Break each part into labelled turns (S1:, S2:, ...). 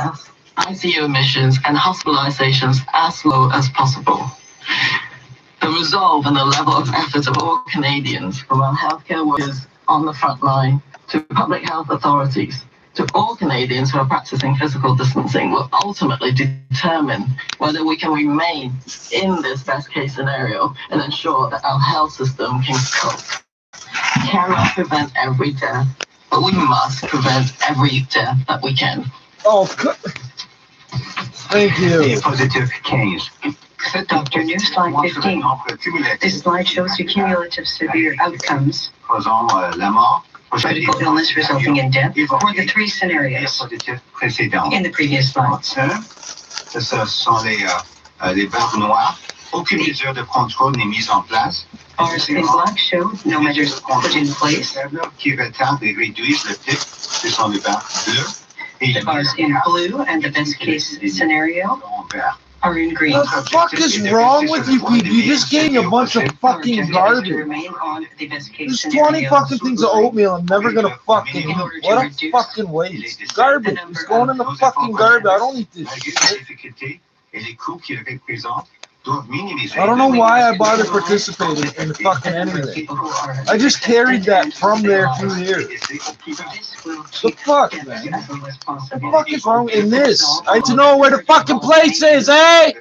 S1: deaths, ICU admissions, and hospitalizations as low as possible. The resolve and the level of effort of all Canadians, from our healthcare workers on the front line to public health authorities, to all Canadians who are practicing physical distancing, will ultimately determine whether we can remain in this best case scenario and ensure that our health system can cope. We cannot prevent every death, but we must prevent every death that we can.
S2: Oh, thank you.
S3: Positive 15.
S4: Dr. New slide 15. This slide shows the cumulative severe outcomes, critical illness resulting in death, for the three scenarios in the previous slides.
S3: Ce sont les barres noires. Aucune mesure de contrôle n'est mise en place.
S4: Bars in black show no measures put in place.
S3: Qui retardent et réduisent le pic, ce sont les barres bleues.
S4: The bars in blue and the best case scenario are in green.
S2: What the fuck is wrong with you people? You just gave me a bunch of fucking garbage. There's 20 fucking things of oatmeal I'm never gonna fucking eat. What a fucking waste. Garbage. It's going in the fucking garbage. I don't eat this shit. I don't know why I bothered participating in fucking anything. I just carried that from there through here. The fuck, man? What the fuck is wrong in this? I need to know where the fucking place is, eh?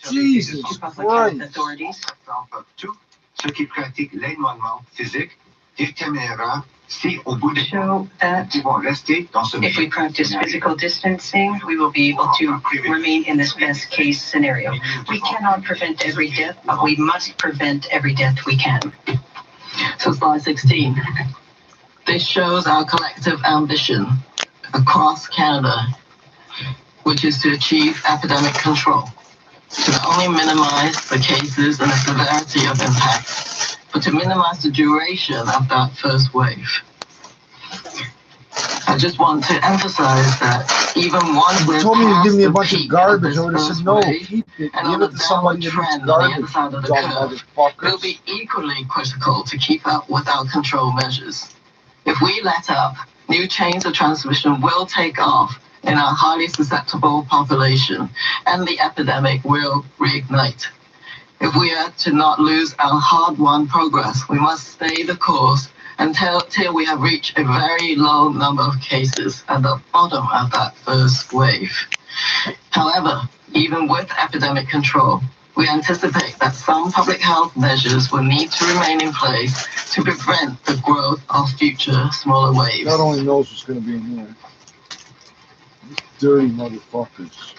S2: Jesus Christ.
S3: Ceux qui pratiquent l'éloignement physique déterminera si au bout de
S4: show that if we practice physical distancing, we will be able to remain in this best case scenario. We cannot prevent every death, but we must prevent every death we can.
S1: So slide 16. This shows our collective ambition across Canada, which is to achieve epidemic control, to not only minimize the cases and the severity of impact, but to minimize the duration of that first wave. I just want to emphasize that even once we're
S2: told me to give me a
S1: past
S2: bunch
S1: the
S2: of
S1: peak
S2: garbage, I
S1: of
S2: would
S1: this
S2: have said
S1: first
S2: no,
S1: wave,
S2: keep it,
S1: and
S2: give
S1: on
S2: it
S1: the
S2: to somebody
S1: downward
S2: who needs
S1: trend on the other
S2: garbage,
S1: side of the
S2: dumb
S1: curve, it'll
S2: motherfuckers.
S1: be equally critical to keep up with our control measures. If we let up, new chains of transmission will take off in our highly susceptible population, and the epidemic will reignite. If we are to not lose our hard-won progress, we must stay the course until we have reached a very low number of cases at the bottom of that first wave. However, even with epidemic control, we anticipate that some public health measures will need to remain in place to prevent the growth of future smaller waves.
S2: God only knows what's going to be in here. These dirty motherfuckers.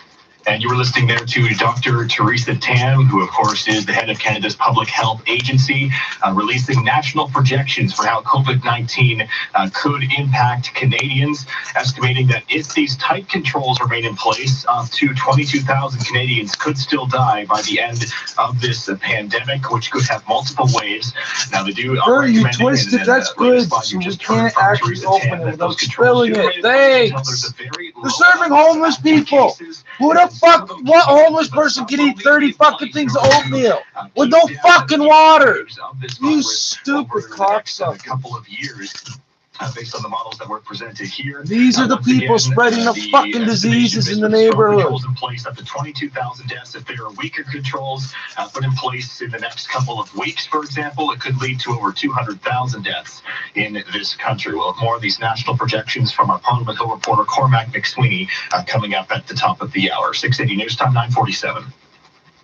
S5: And you were listening there to Dr. Theresa Tam, who, of course, is the head of Canada's Public Health Agency, releasing national projections for how COVID-19 could impact Canadians, estimating that if these tight controls remain in place, up to 22,000 Canadians could still die by the end of this pandemic, which could have multiple waves. Now, they do.
S2: You twisted, that's good, so we can't actually open it without spilling it. Thanks! They're serving homeless people! Who the fuck, what homeless person can eat 30 fucking things of oatmeal with no fucking water? You stupid cocksucker.
S5: Couple of years. Based on the models that were presented here.
S2: These are the people spreading the fucking diseases in the neighborhood.
S5: Controls in place up to 22,000 deaths. If there are weaker controls put in place in the next couple of weeks, for example, it could lead to over 200,000 deaths in this country. We'll have more of these national projections from our Parliament Hill reporter Cormac McSweeney coming up at the top of the hour. 680 News Time 9:47.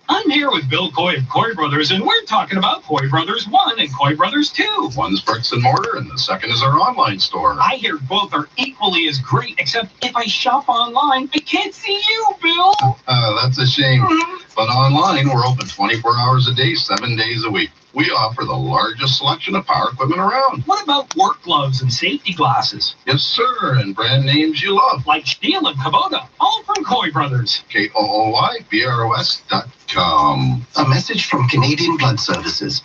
S6: I'm here with Bill Coy of Coy Brothers, and we're talking about Coy Brothers 1 and Coy Brothers 2.
S7: One's bricks and mortar, and the second is our online store.
S6: I hear both are equally as great, except if I shop online, I can't see you, Bill.
S7: That's a shame. But online, we're open 24 hours a day, 7 days a week. We offer the largest selection of power equipment around.
S6: What about work gloves and safety glasses?
S7: Yes, sir, and brand names you love.
S6: Like Stihl and Kubota, all from Coy Brothers.
S7: KOOYBROS.com.
S8: A message from Canadian Blood Services.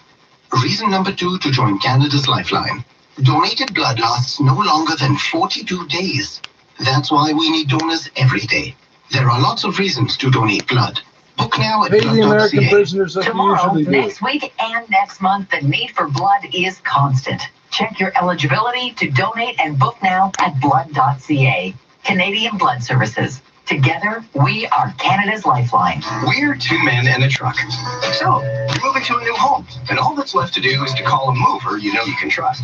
S8: Reason number 2 to join Canada's Lifeline. Donated blood lasts no longer than 42 days. That's why we need donors every day. There are lots of reasons to donate blood. Book now at
S2: Pay the American prisoners like
S9: Tomorrow,
S2: you usually do.
S9: next week, and next month, the need for blood is constant. Check your eligibility to donate and book now at blood.ca. Canadian Blood Services. Together, we are Canada's lifeline.
S8: We're two men and a truck. So, you're moving to a new home, and all that's left to do is to call a mover you know you can trust.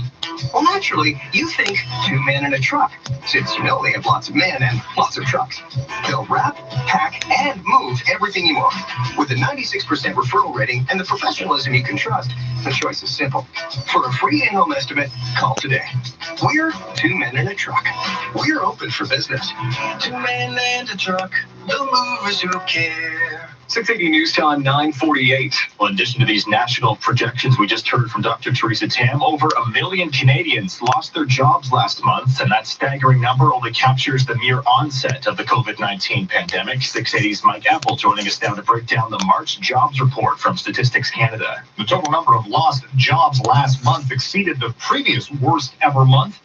S8: Well, naturally, you think two men and a truck, since you know they have lots of men and lots of trucks. They'll wrap, pack, and move everything you own. With a 96% referral rating and the professionalism you can trust, the choice is simple. For a free in-home estimate, call today. We're two men and a truck. We're open for business. Two men and a truck, the movers who care.
S5: 680 News Time 9:48. Well, in addition to these national projections, we just heard from Dr. Theresa Tam, over 1 million Canadians lost their jobs last month, and that staggering number only captures the mere onset of the COVID-19 pandemic. 680's Mike Apple joining us now to break down the March jobs report from Statistics Canada.
S6: The total number of lost jobs last month exceeded the previous worst ever month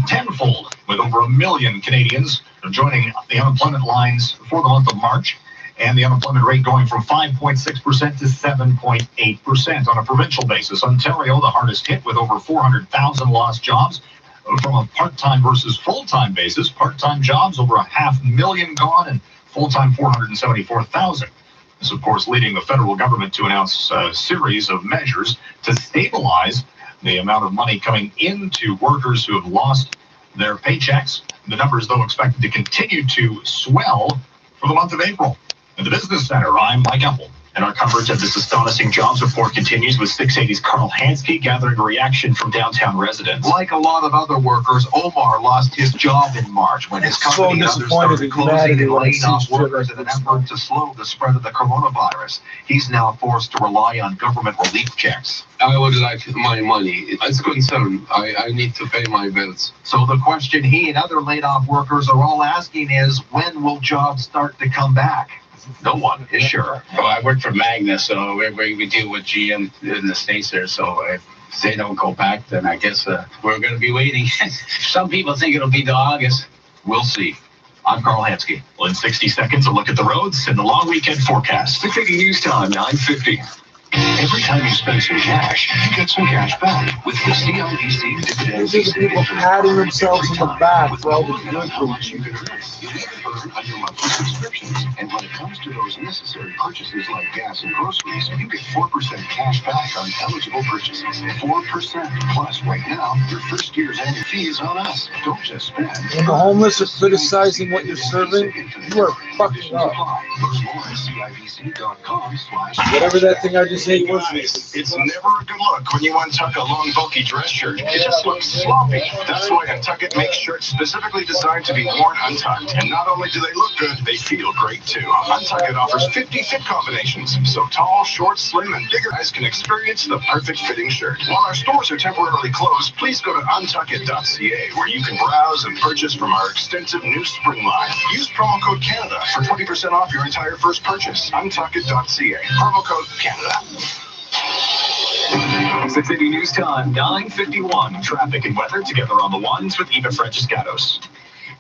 S6: tenfold, with over 1 million Canadians joining the unemployment lines for the month of March, and the unemployment rate going from 5.6% to 7.8%. On a provincial basis, Ontario, the hardest hit, with over 400,000 lost jobs. From a part-time versus full-time basis, part-time jobs over 500,000 gone, and full-time 474,000. This, of course, leading the federal government to announce a series of measures to stabilize the amount of money coming into workers who have lost their paychecks. The numbers, though, expected to continue to swell for the month of April. In the Business Center, I'm Mike Apple.
S5: And our coverage of this astonishing jobs report continues with 680's Carl Hansky gathering a reaction from downtown residents.
S10: Like a lot of other workers, Omar lost his job in March when his company and others started closing and laying off workers in an effort to slow the spread of the coronavirus. He's now forced to rely on government relief checks.
S11: I would like my money. It's concern. I need to pay my bills.
S10: So the question he and other laid off workers are all asking is, when will jobs start to come back? No one is sure.
S12: Well, I work for Magna, so we deal with GM in the States there. So if they don't go back, then I guess we're going to be waiting. Some people think it'll be to August.
S10: We'll see. I'm Carl Hansky.
S5: Well, in 60 seconds, a look at the roads and the long weekend forecast. 680 News Time, 9:50.
S3: Every time you spend some cash, you get some cash back with the CIBC dividend.
S2: These are the people patting themselves on the back for all the good things.
S3: You can earn on your monthly subscriptions. And when it comes to those necessary purchases like gas and groceries, you get 4% cash back on eligible purchases. 4%. Plus, right now, your first year's annual fee is on us. Don't just spend.
S2: When the homeless are criticizing what you're serving, you are fucking up.
S3: Learn more at CIBC.com/
S2: Whatever that thing I just said was.
S5: It's never a good look when you untuck a long, bulky dress shirt. It just looks sloppy. That's why Untuckit makes shirts specifically designed to be worn untucked. And not only do they look good, they feel great too. Untuckit offers 50 fit combinations, so tall, short, slim, and bigger guys can experience the perfect fitting shirt. While our stores are temporarily closed, please go to untuckit.ca, where you can browse and purchase from our extensive new spring line. Use promo code Canada for 20% off your entire first purchase. Untuckit.ca. Promo code Canada. 680 News Time, 9:51. Traffic and weather together on the ones with Eva Franciscatos.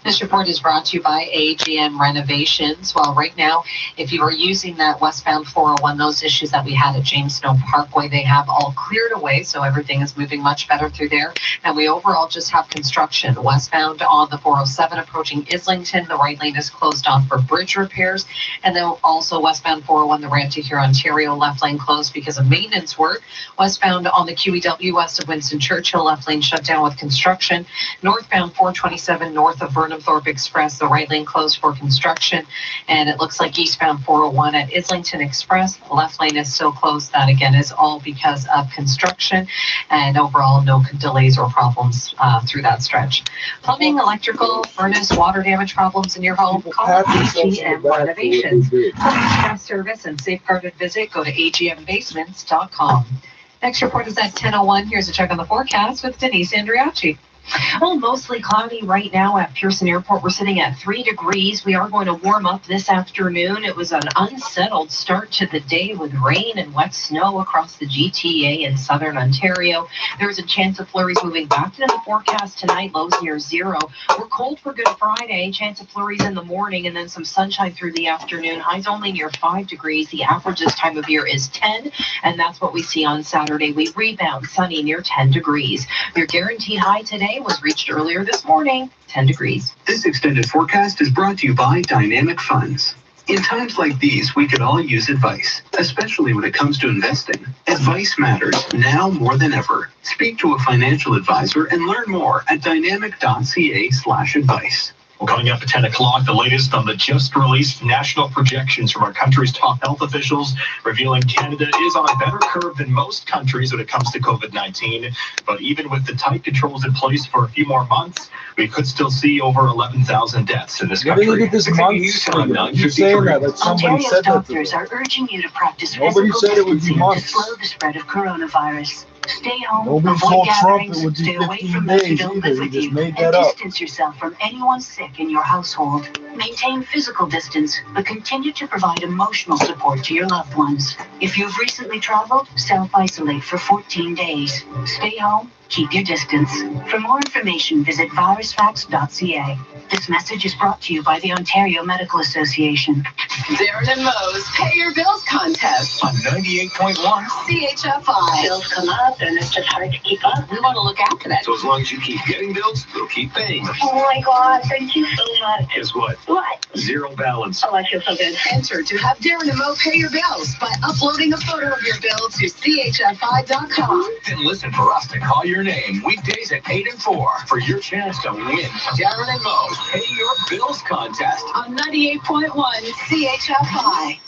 S13: This report is brought to you by AGM Renovations. Well, right now, if you are using that westbound 401, those issues that we had at James Snow Parkway, they have all cleared away, so everything is moving much better through there. And we overall just have construction westbound on the 407 approaching Islington. The right lane is closed off for bridge repairs. And then also westbound 401, the ramp to here, Ontario, left lane closed because of maintenance work. Westbound on the QEW west of Winston Churchill, left lane shut down with construction. Northbound 427 north of Thorpe Express, the right lane closed for construction, and it looks like eastbound 401 at Islington Express, the left lane is still closed. That again is all because of construction, and overall no delays or problems through that stretch. Plumbing, electrical, furnace, water damage problems in your home, call AGM Renovations. For best service and safeguarded visit, go to agmbasements.com. Next report is at 10:01. Here's a check on the forecast with Denise Andriacci.
S14: Well, mostly cloudy right now at Pearson Airport. We're sitting at 3 degrees. We are going to warm up this afternoon. It was an unsettled start to the day with rain and wet snow across the GTA in southern Ontario. There's a chance of flurries moving back into the forecast tonight, lows near 0. We're cold for Good Friday, chance of flurries in the morning and then some sunshine through the afternoon. Highs only near 5 degrees. The average this time of year is 10, and that's what we see on Saturday. We rebound sunny near 10 degrees. Your guaranteed high today May was reached earlier this morning, 10 degrees.
S15: This extended forecast is brought to you by Dynamic Funds. In times like these, we could all use advice, especially when it comes to investing. Advice matters now more than ever. Speak to a financial advisor and learn more at dynamic.ca/advice.
S5: Well, coming up at 10 o'clock, the latest on the just-released national projections from our country's top health officials, revealing Canada is on a better curve than most countries when it comes to COVID-19. But even with the tight controls in place for a few more months, we could still see over 11,000 deaths in this country.
S2: Look at this months. You're saying that, like somebody said that.
S16: Doctors are urging you to practice
S2: Nobody said it would be months.
S16: to slow the spread of coronavirus. Stay home,
S2: Nobody
S16: avoid
S2: told Trump
S16: gatherings,
S2: it would be
S16: stay away
S2: 15
S16: from those who
S2: days
S16: don't
S2: either.
S16: live
S2: He
S16: with
S2: just
S16: you,
S2: made
S16: and
S2: that up.
S16: distance yourself from anyone sick in your household. Maintain physical distance, but continue to provide emotional support to your loved ones. If you've recently traveled, self-isolate for 14 days. Stay home, keep your distance. For more information, visit virusfacts.ca. This message is brought to you by the Ontario Medical Association.
S1: Darren and Mo's Pay Your Bills contest
S6: On 98.1.
S1: CHFI.
S16: Bills come up and it's just hard to keep up.
S1: We want to look after that.
S10: So as long as you keep getting bills, they'll keep paying them.
S16: Oh my God, thank you so much.
S10: Guess what?
S16: What?
S10: Zero balance.
S16: Oh, I feel so good.
S1: Enter to have Darren and Mo pay your bills by uploading a photo of your bill to CHFI.com.
S10: Then listen for us to call your name weekdays at 8 and 4 for your chance to win Darren and Mo's Pay Your Bills contest
S1: On 98.1 CHFI.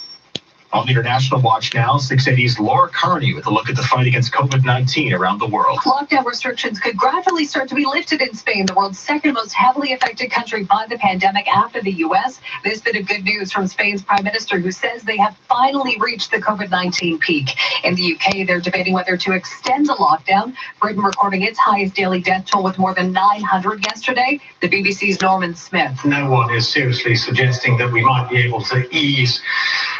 S5: On the international watch now, 680's Laura Carney with a look at the fight against COVID-19 around the world.
S13: Lockdown restrictions could gradually start to be lifted in Spain, the world's second most heavily affected country by the pandemic after the U.S. This bit of good news from Spain's prime minister, who says they have finally reached the COVID-19 peak. In the U.K., they're debating whether to extend the lockdown. Britain recording its highest daily death toll with more than 900 yesterday. The BBC's Norman Smith.
S12: No one is seriously suggesting that we might be able to ease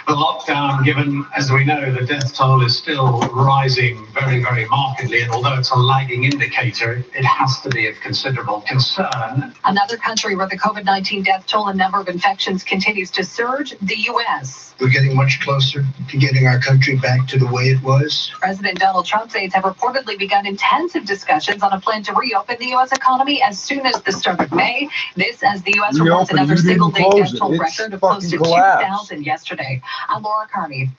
S12: the lockdown, given, as we know, the death toll is still rising very, very markedly. And although it's a lagging indicator, it has to be of considerable concern.
S13: Another country where the COVID-19 death toll and number of infections continues to surge, the U.S.
S17: We're getting much closer to getting our country back to the way it was.
S13: President Donald Trump's aides have reportedly begun intensive discussions on a plan to reopen the U.S. economy as soon as the start of May. This as the U.S. reports another single-day death toll record of close to 2,000 yesterday. I'm Laura Carney.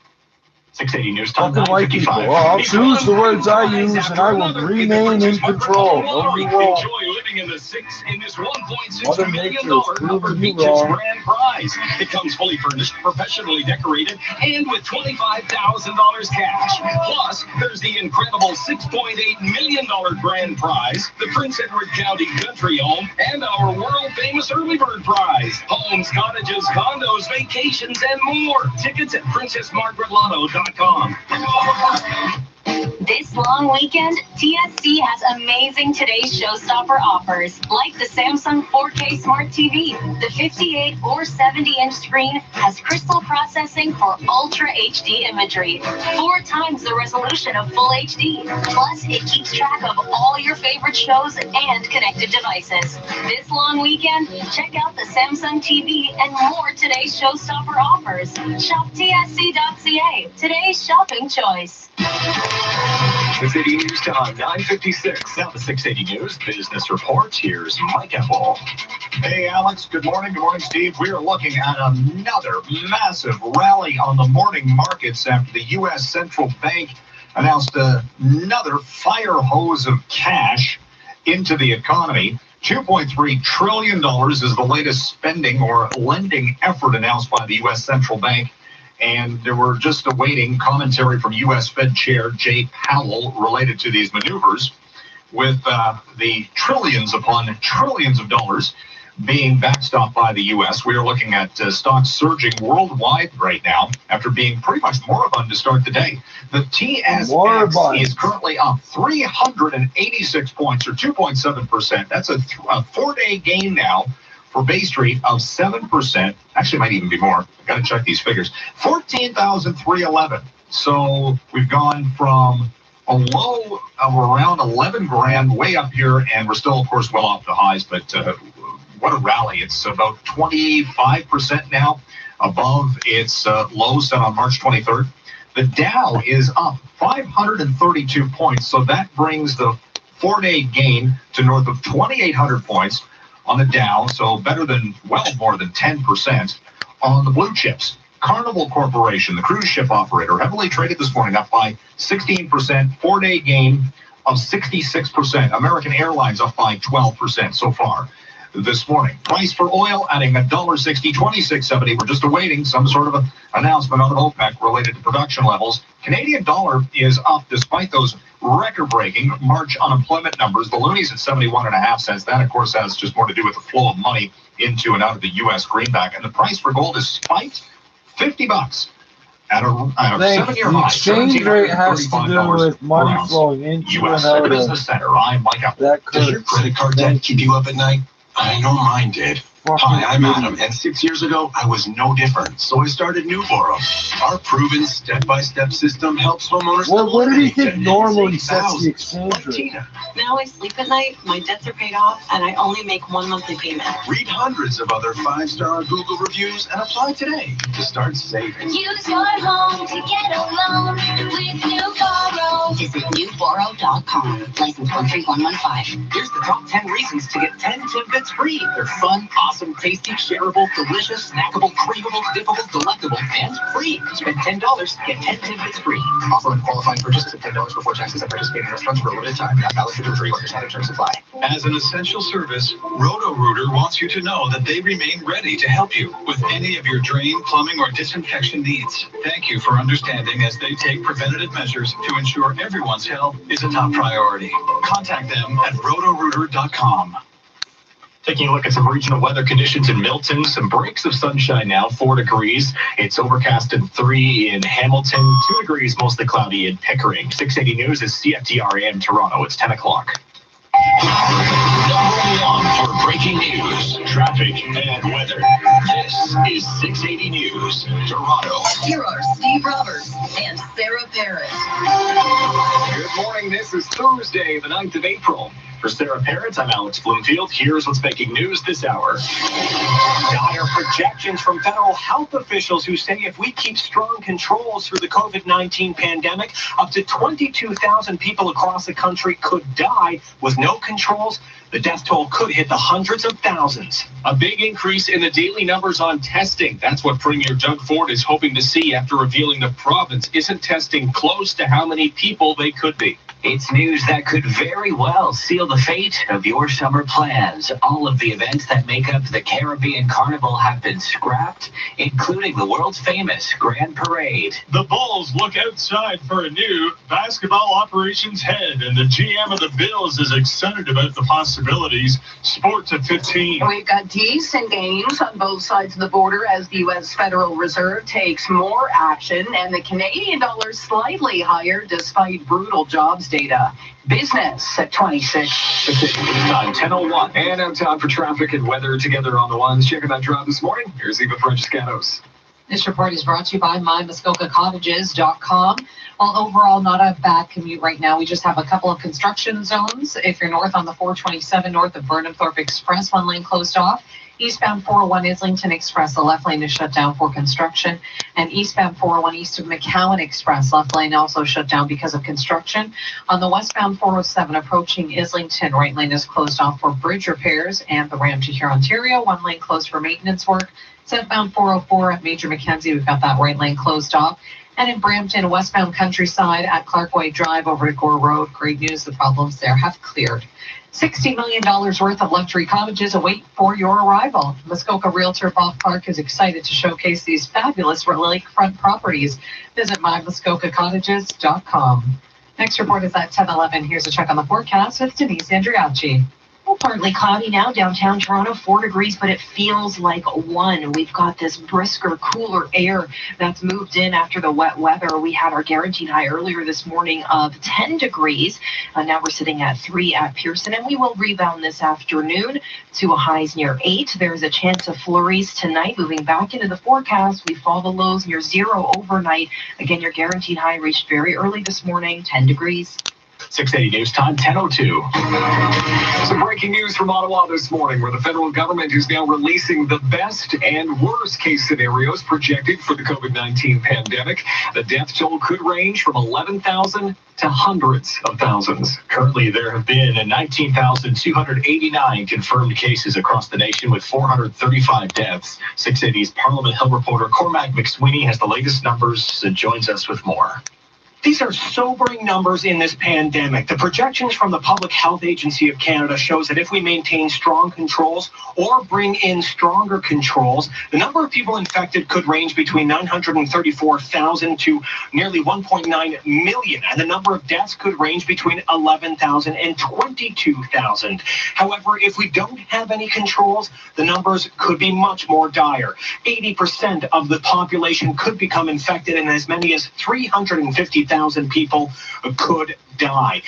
S5: 680 News Time,
S2: Fucking white people.
S5: 9:55.
S2: Well, I'll choose the words I use and I will remain in control. Don't be wrong.
S6: Enjoy living in this $1.6
S2: Mother
S6: million
S2: Nature is
S6: Upper
S2: proving me
S6: Beaches
S2: wrong.
S6: grand prize. It comes fully furnished, professionally decorated, and with $25,000 cash. Plus, there's the incredible $6.8 million grand prize, the Prince Edward County Country Home, and our world-famous early bird prize. Homes, cottages, condos, vacations, and more. Tickets at PrincessMargaretLotto.com.
S18: This long weekend, TSC has amazing Today's Showstopper offers, like the Samsung 4K Smart TV. The 58 or 70-inch screen has crystal processing for Ultra HD imagery, 4 times the resolution of Full HD. Plus, it keeps track of all your favorite shows and connected devices. This long weekend, check out the Samsung TV and more Today's Showstopper offers. Shop TSC.ca, today's shopping choice.
S5: 680 News Time, 9:56. Now the 680 News Business Report. Here's Mike Apple.
S6: Hey, Alex. Good morning. Good morning, Steve. We are looking at another massive rally on the morning markets after the U.S. Central Bank announced another fire hose of cash into the economy. $2.3 trillion is the latest spending or lending effort announced by the U.S. Central Bank. And they were just awaiting commentary from U.S. Fed Chair Jay Powell related to these maneuvers, with the trillions upon trillions of dollars being backstopped by the U.S. We are looking at stocks surging worldwide right now after being pretty much moribund to start the day. The TSX is currently up 386 points, or 2.7%. That's a 4-day gain now for Bay Street of 7%. Actually, it might even be more. I've got to check these figures. 14,311. So we've gone from a low of around 11 grand way up here, and we're still, of course, well off the highs, but what a rally. It's about 25% now above its low set on March 23rd. The Dow is up 532 points, so that brings the 4-day gain to north of 2,800 points on the Dow, so better than, well, more than 10% on the blue chips. Carnival Corporation, the cruise ship operator, heavily traded this morning, up by 16%, 4-day gain of 66%. American Airlines up by 12% so far this morning. Price for oil adding $1.60, 26.70. We're just awaiting some sort of an announcement on OPEC related to production levels. Canadian dollar is up despite those record-breaking March unemployment numbers. The loonies at 71.5 cents. That, of course, has just more to do with the flow of money into and out of the U.S. greenback. And the price for gold is spiked $50 at a 7-year high.
S2: The exchange rate has to do with money flowing into and out of
S6: Business Center. I'm Mike Up.
S8: Does your credit card debt keep you up at night? I know mine did. Hi, I'm Adam, and 6 years ago, I was no different. So I started Newboro. Our proven step-by-step system helps homeowners.
S2: Well, what do you think normally sets the exchange rate?
S14: Now I sleep at night, my debts are paid off, and I only make one monthly payment.
S8: Read hundreds of other 5-star Google reviews and apply today to start saving.
S18: Use your home to get a loan with Newboro. Visit newboro.com. License 13115.
S15: Here's the top 10 reasons to get 10 Timbits free. They're fun, awesome, tasty, shareable, delicious, snackable, craveable, dippable, delectable, and free. Spend $10, get 10 Timbits free.
S5: Offer on qualifying purchases of $10 before taxes at participating restaurants for a limited time. Not valid for delivery or discounted terms apply.
S15: As an essential service, Roto-Rooter wants you to know that they remain ready to help you with any of your drain, plumbing, or disinfection needs. Thank you for understanding as they take preventative measures to ensure everyone's health is a top priority. Contact them at rotorooter.com.
S5: Taking a look at some regional weather conditions in Milton. Some breaks of sunshine now, 4 degrees. It's overcast and 3 in Hamilton, 2 degrees, mostly cloudy in Pickering. 680 News is CFTR AM Toronto. It's 10 o'clock.
S3: Number 1 for breaking news, traffic, and weather. This is 680 News, Toronto.
S1: Here are Steve Roberts and Sarah Parrott.
S5: Good morning. This is Thursday, the 9th of April. For Sarah Parrott, I'm Alex Bloomfield. Here's what's making news this hour.
S19: Dire projections from federal health officials who say if we keep strong controls through the COVID-19 pandemic, up to 22,000 people across the country could die. With no controls, the death toll could hit the hundreds of thousands.
S20: A big increase in the daily numbers on testing. That's what Premier Doug Ford is hoping to see after revealing the province isn't testing close to how many people they could be.
S9: It's news that could very well seal the fate of your summer plans. All of the events that make up the Caribbean Carnival have been scrapped, including the world's famous Grand Parade.
S21: The Bulls look outside for a new basketball operations head, and the GM of the Bills is excited about the possibilities. Sports at 15.
S1: We've got decent gains on both sides of the border as the U.S. Federal Reserve takes more action, and the Canadian dollar slightly higher despite brutal jobs data. Business at 26.
S5: Time 10:01. And now time for traffic and weather together on the ones. Checking that drive this morning. Here's Eva Franciscanos.
S13: This report is brought to you by MyMuskokaCottages.com. Well, overall, not a bad commute right now. We just have a couple of construction zones. If you're north on the 427 north of Burnham-Thorpe Express, one lane closed off. Eastbound 401 Islington Express, the left lane is shut down for construction. And eastbound 401 east of McCowan Express, left lane also shut down because of construction. On the westbound 407 approaching Islington, right lane is closed off for bridge repairs. And the ramp to here, Ontario, one lane closed for maintenance work. Southbound 404 at Major Mackenzie, we've got that right lane closed off. And in Brampton, westbound Countryside at Clarkway Drive over to Gore Road, great news, the problems there have cleared. $60 million worth of luxury cottages await for your arrival. Muskoka realtor Bob Clark is excited to showcase these fabulous lakefront properties. Visit mymuskokacottages.com. Next report is at 10:11. Here's a check on the forecast with Denise Andriacci.
S14: Well, partly cloudy now, downtown Toronto, 4 degrees, but it feels like 1. We've got this brisker, cooler air that's moved in after the wet weather. We had our guaranteed high earlier this morning of 10 degrees. Now we're sitting at 3 at Pearson, and we will rebound this afternoon to a highs near 8. There's a chance of flurries tonight. Moving back into the forecast, we fall the lows near 0 overnight. Again, your guaranteed high reached very early this morning, 10 degrees.
S5: 680 News Time, 10:02.
S20: Some breaking news from Ottawa this morning, where the federal government is now releasing the best and worst case scenarios projected for the COVID-19 pandemic. The death toll could range from 11,000 to hundreds of thousands.
S5: Currently, there have been 19,289 confirmed cases across the nation with 435 deaths. 680's Parliament Hill reporter Cormac McSweeney has the latest numbers and joins us with more.
S19: These are sobering numbers in this pandemic. The projections from the Public Health Agency of Canada shows that if we maintain strong controls or bring in stronger controls, the number of people infected could range between 934,000 to nearly 1.9 million, and the number of deaths could range between 11,000 and 22,000. However, if we don't have any controls, the numbers could be much more dire. 80% of the population could become infected, and as many as 350,000 people could die.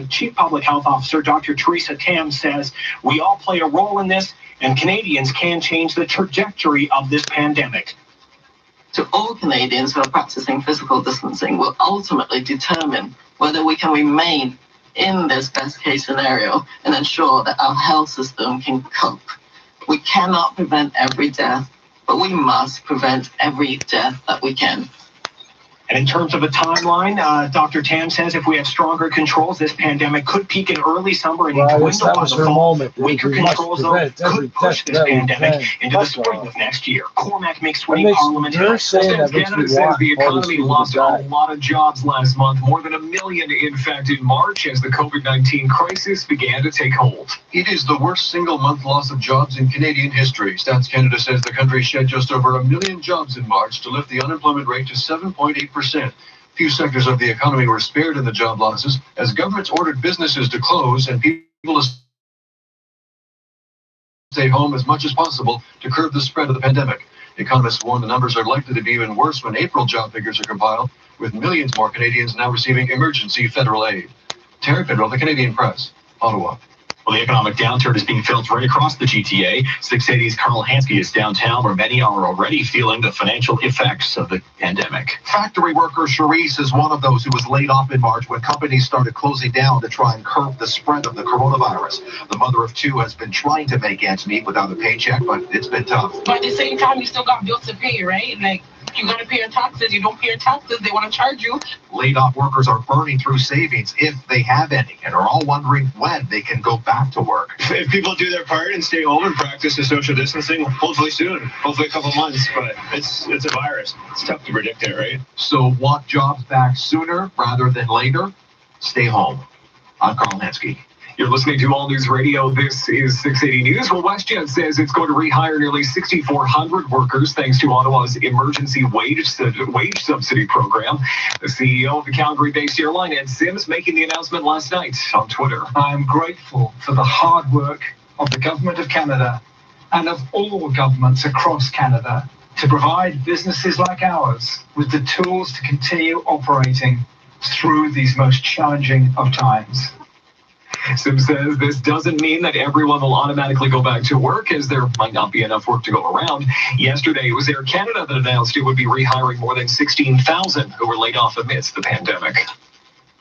S19: Chief Public Health Officer Dr. Theresa Tam says we all play a role in this, and Canadians can change the trajectory of this pandemic.
S1: To all Canadians who are practicing physical distancing will ultimately determine whether we can remain in this best case scenario and ensure that our health system can cope. We cannot prevent every death, but we must prevent every death that we can.
S19: And in terms of a timeline, Dr. Tam says if we have stronger controls, this pandemic could peak in early summer and dwindle by the fall. Weaker controls, though, could push this pandemic into the spring of next year. Cormac McSweeney, Parliament Hill.
S20: Canada says the economy lost a lot of jobs last month, more than 1 million in fact in March as the COVID-19 crisis began to take hold.
S10: It is the worst single-month loss of jobs in Canadian history. Stats Canada says the country shed just over 1 million jobs in March to lift the unemployment rate to 7.8%. Few sectors of the economy were spared in the job losses as governments ordered businesses to close and people to stay home as much as possible to curb the spread of the pandemic. Economists warn the numbers are likely to be even worse when April job figures are compiled, with millions more Canadians now receiving emergency federal aid. Terry Federal, the Canadian Press, Ottawa.
S5: Well, the economic downturn is being felt right across the GTA. 680's Carl Hansky is downtown, where many are already feeling the financial effects of the pandemic.
S10: Factory worker Cherise is one of those who was laid off in March when companies started closing down to try and curb the spread of the coronavirus. The mother of two has been trying to make ends meet without a paycheck, but it's been tough.
S4: But at the same time, you still got bills to pay, right? Like, you got to pay your taxes. You don't pay your taxes, they want to charge you.
S10: Laid off workers are burning through savings if they have any, and are all wondering when they can go back to work.
S22: If people do their part and stay home and practice the social distancing, hopefully soon, hopefully a couple months, but it's a virus. It's tough to predict it, right?
S10: So want jobs back sooner rather than later? Stay home. I'm Carl Hansky.
S20: You're listening to All News Radio. This is 680 News. Well, WestJet says it's going to rehire nearly 6,400 workers thanks to Ottawa's emergency wage subsidy program. The CEO of the Calgary-based airline, Ed Sims, making the announcement last night on Twitter.
S23: I'm grateful for the hard work of the Government of Canada and of all governments across Canada to provide businesses like ours with the tools to continue operating through these most challenging of times.
S20: Sims says this doesn't mean that everyone will automatically go back to work, as there might not be enough work to go around. Yesterday, it was Air Canada that announced it would be rehiring more than 16,000 who were laid off amidst the pandemic.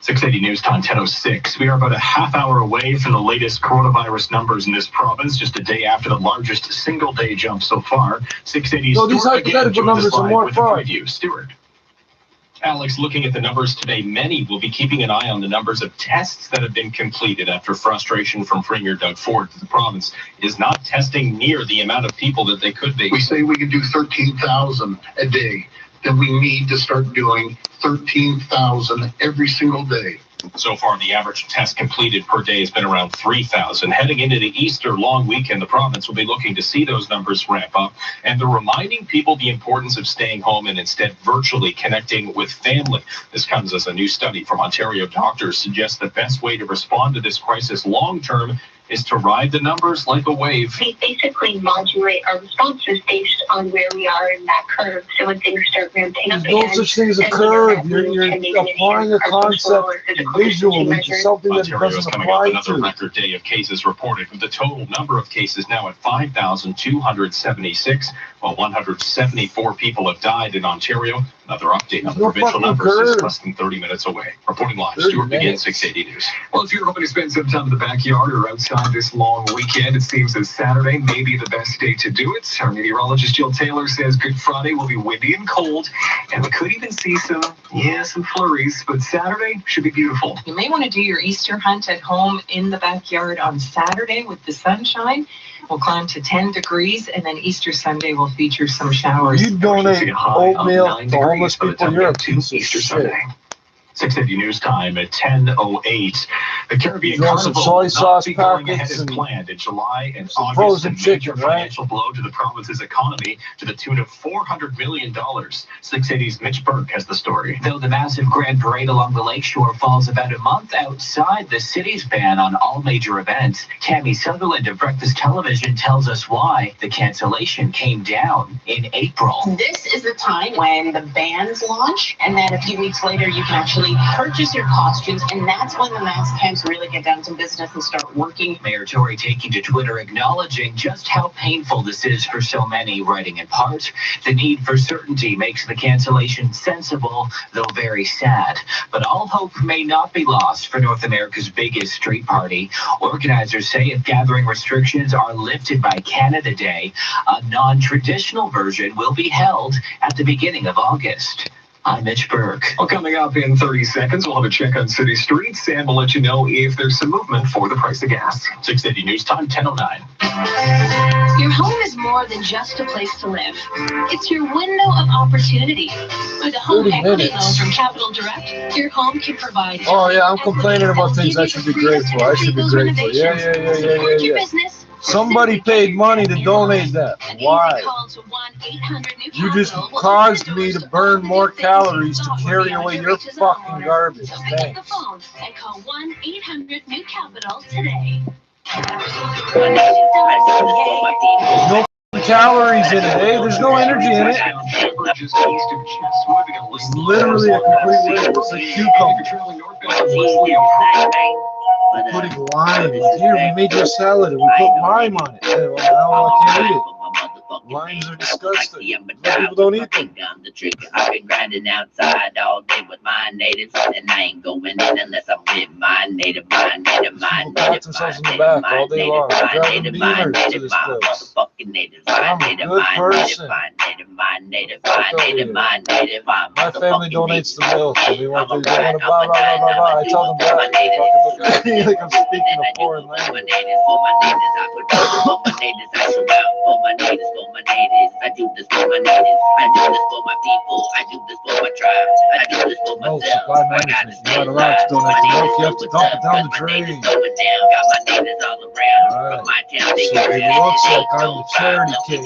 S5: 680 News Time, 10:06. We are about a half hour away from the latest coronavirus numbers in this province, just a day after the largest single-day jump so far. 680's
S2: So these hypothetical numbers are more fun.
S5: Stuart. Alex, looking at the numbers today, many will be keeping an eye on the numbers of tests that have been completed after frustration from Premier Doug Ford. The province is not testing near the amount of people that they could be.
S7: We say we can do 13,000 a day. Then we need to start doing 13,000 every single day.
S5: So far, the average test completed per day has been around 3,000. Heading into the Easter long weekend, the province will be looking to see those numbers ramp up. And they're reminding people the importance of staying home and instead virtually connecting with family. This comes as a new study from Ontario doctors suggests the best way to respond to this crisis long term is to ride the numbers like a wave.
S24: We basically modulate our responses based on where we are in that curve. So when things start ramping up
S2: again, no such thing as a curve. You're applying a concept visually to something that doesn't apply to.
S5: Another record day of cases reported, with the total number of cases now at 5,276, while 174 people have died in Ontario.
S6: Another update on the provincial numbers is less than 30 minutes away. Reporting live, Stuart McGinn, 680 News.
S20: Well, if you're hoping to spend some time in the backyard or outside this long weekend, it seems that Saturday may be the best day to do it. Our meteorologist Jill Taylor says Good Friday will be windy and cold, and we could even see some flurries, but Saturday should be beautiful.
S13: You may want to do your Easter hunt at home in the backyard on Saturday with the sunshine. We'll climb to 10 degrees, and then Easter Sunday will feature some showers.
S2: You donate oatmeal to homeless people, you're a piece of
S6: Easter
S2: shit.
S6: Sunday. 680 News Time at 10:08. The Caribbean
S2: You want some
S6: Carnival
S2: soy
S6: will not
S2: sauce
S6: be going ahead
S2: packets
S6: as
S2: and
S6: planned in July and
S2: some
S6: August.
S2: frozen
S6: A major
S2: chicken, right?
S6: financial blow to the province's economy to the tune of $400 million. 680's Mitch Burke has the story.
S9: Though the massive grand parade along the lakeshore falls about a month outside the city's ban on all major events, Tammy Sutherland of Breakfast Television tells us why the cancellation came down in April.
S4: This is the time when the bands launch, and then a few weeks later you can actually purchase your costumes, and that's when the mass camps really get down to business and start working.
S9: Mayor Tory taking to Twitter acknowledging just how painful this is for so many, writing in part, the need for certainty makes the cancellation sensible, though very sad. But all hope may not be lost for North America's biggest street party. Organizers say if gathering restrictions are lifted by Canada Day, a non-traditional version will be held at the beginning of August. I'm Mitch Burke.
S20: Well, coming up in 30 seconds, we'll have a check on city streets, and we'll let you know if there's some movement for the price of gas.
S6: 680 News Time, 10:09.
S18: Your home is more than just a place to live. It's your window of opportunity. With a home
S2: 30
S18: equity
S2: minutes.
S18: loan from Capital Direct, your home can provide.
S2: Oh yeah, I'm complaining about things I should be grateful. I should be grateful. Yeah. Somebody paid money to donate that. Why? You just caused me to burn more calories to carry away your fucking garbage. Thanks.
S18: And call 1-800-NEW-CAPITAL today.
S2: No calories in it, eh? There's no energy in it. It's literally a complete waste. It's like cucumber. Putting lime in here. We made you a salad and we put lime on it. Well, now I can't eat it. Limes are disgusting. People don't eat them.
S11: I've been grinding outside all day with my natives, and I ain't going in unless I'm with my native, my native, my native,
S2: all day long. Driving beamers to this place. I'm a good person. My family donates the milk, and they want to buy, blah, blah, blah, blah. I tell them that. Fucking look at me like I'm speaking a foreign language.
S11: I do this for my natives. I do this for my people. I do this for my tribe. I do this for
S2: No,
S11: myself.
S2: supply management. You're not allowed to donate the milk. You have to dump it down the drain.
S11: Got my natives all around. From my town, they
S2: So it looks like I'm the charity case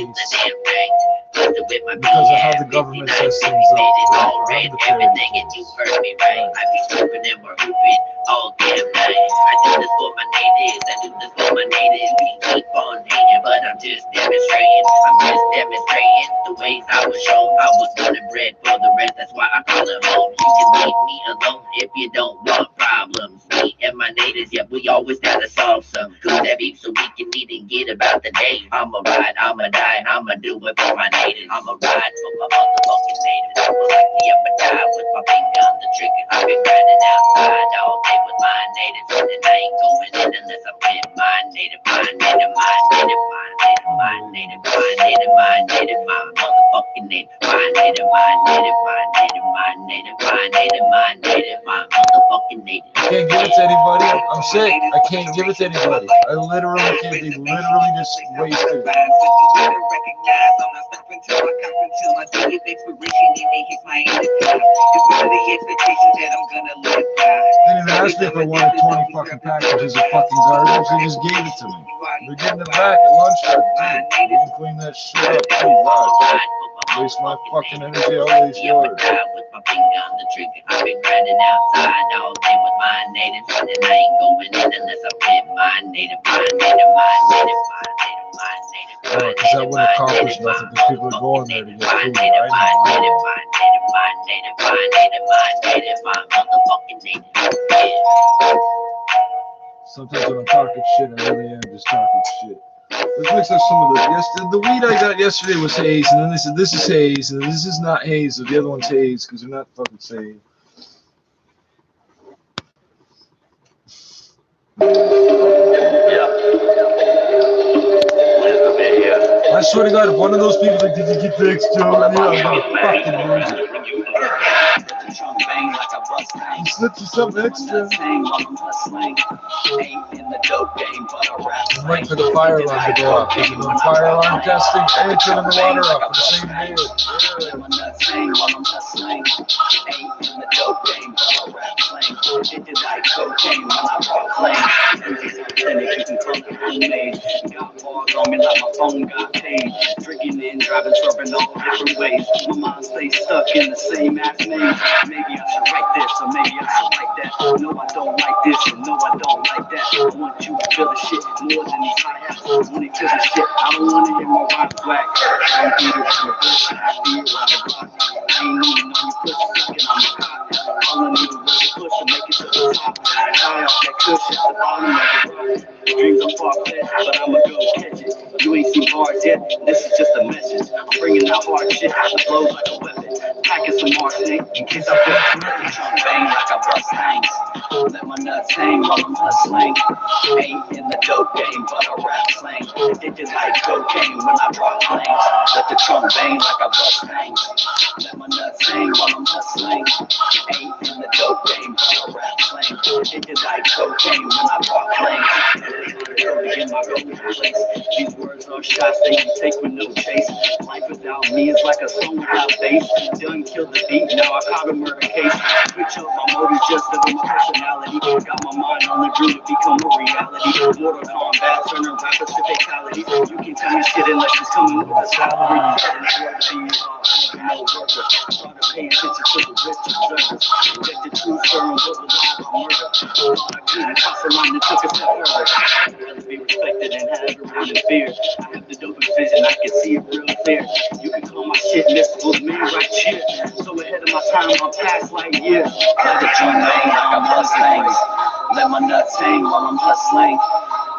S2: because of how the government sets things up. I'm the charity
S11: everything, and you heard me right. I be swooping and we're hooping all damn night. I do this for my natives. I do this for my natives. We keep on hating, but I'm just demonstrating. I'm just demonstrating the ways I was shown. I was born and bred for the rest. That's why I call it home. You can leave me alone if you don't want problems. Me and my natives, yeah, we always gotta solve some. Cook that beef so we can eat and get about the day. I'ma ride, I'ma die, I'ma do it for my natives. I'ma ride for my motherfucking natives. I'ma like me, I'ma die with my finger on the trigger. I've been grinding outside all day with my natives, and I ain't going in unless I'm with my native, my native, my native, my native, my native, my native, my native, my motherfucking native, my native, my native, my native, my native, my native, my native, my motherfucking native.
S2: I can't give it to anybody. I'm sick. I can't give it to anybody. I literally can't. They literally just waste it. They didn't ask me if I wanted 20 fucking packages of fucking garbage. They just gave it to me. They're getting it back at lunchtime too. You can clean that shit up too. Wow. Waste my fucking energy. I'll waste yours.
S11: I've been grinding outside all day with my natives, and I ain't going in unless I'm with my native, my native, my native, my native, my native.
S2: Because that wouldn't accomplish nothing because people are going there to get food. I know. Sometimes when I'm talking shit, I really am just talking shit. Let's mix up some of the weed I got yesterday was haze, and then they said this is haze, and this is not haze, so the other one's haze because they're not fucking same. I swear to God, if one of those people that did you get fixed, Joe, I'm gonna fucking lose it. You slipped you something extra. I'm waiting for the fire alarm to go off. The fire alarm testing and turning the water off for the same day.
S8: Drinking and driving, swerving all different ways. My mind stays stuck in the same ass name. Maybe I should write this, or maybe I should write that. No, I don't like this, or no, I don't like that. I want you to feel the shit more than these hi-hats. I want to feel the shit. I don't want to hear my rhymes whack. I'm beat around the bush, I be around the block. I ain't even know you push sucking on the cock. All I need is a push to make it to the top. High off that cushion at the bottom of the rock. Dreams are far-fetched, but I'ma go catch it. You ain't seen hard yet, this is just a message. I'm bringing out hard shit, it blows like a weapon. Packing some more thing, in case I feel threatened. Bang like I bust things. Let my nuts hang while I'm hustling. Ain't in the dope game, but I rap slang. Addicted like cocaine when I drop flames. Let the trunk bang like I bust things. Let my nuts hang while I'm hustling. Ain't in the dope game, but I rap slang. Addicted like cocaine when I drop flames. In my own place. These words are shots that you take with no chase. Life without me is like a song without bass. Done killed the beat, now I caught a murder case. Switch up my motives just to my personality. Got my mind on the dream to become a reality. Mortal Kombat, turning rappers to fatality. You can tell me shit unless it's coming with a salary. No worker. Started paying attention to the rich observers. Let the truth turn with the lie of murder. Thought I couldn't cross the line and took a step further. Be respected and have everyone in fear. I have the dopest vision, I can see it real clear. You can call my shit mystical to me right here. So ahead of my time, I'm past like years. Let the joint bang like I bust things. Let my nuts hang while I'm hustling.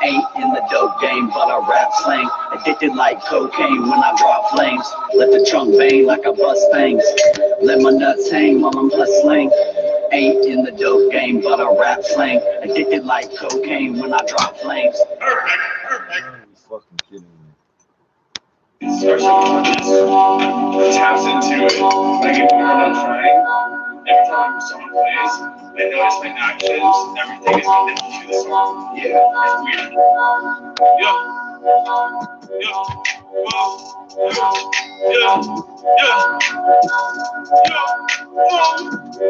S8: Ain't in the dope game, but I rap slang. Addicted like cocaine when I drop flames. Let the trunk bang like I bust things. Let my nuts hang while I'm hustling. Ain't in the dope game, but I rap slang. Addicted like cocaine when I drop flames.
S2: Fucking kidding me.
S12: Especially when this taps into it. Like if you're not trying, every time the song plays, I notice my actions, everything is connected to the song. Yeah, it's weird. Yeah.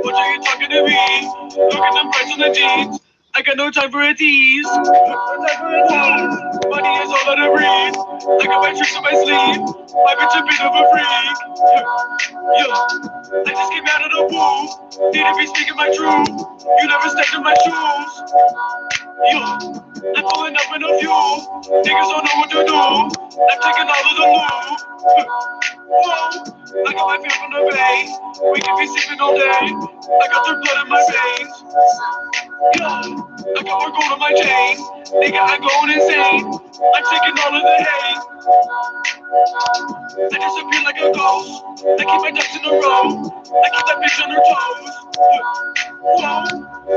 S16: What are you talking to me? Look at them price on the jeans. I got no time for a tease. No time for a tease. Money is all that I read. I got my tricks on my sleeve. My bitch a bit of a freak. I just came out of the womb. Need to be speaking my truth. You never stepped in my shoes. I'm pulling up in a few. Niggas don't know what to do. I'm taking all of the loot. I got my feel from the bay. We can be sleeping all day. I got their blood in my veins. I got more gold on my chain. Nigga, I'm going insane. I'm taking all of the hate. I disappear like a ghost. I keep my ducks in a row. I keep that bitch on her toes.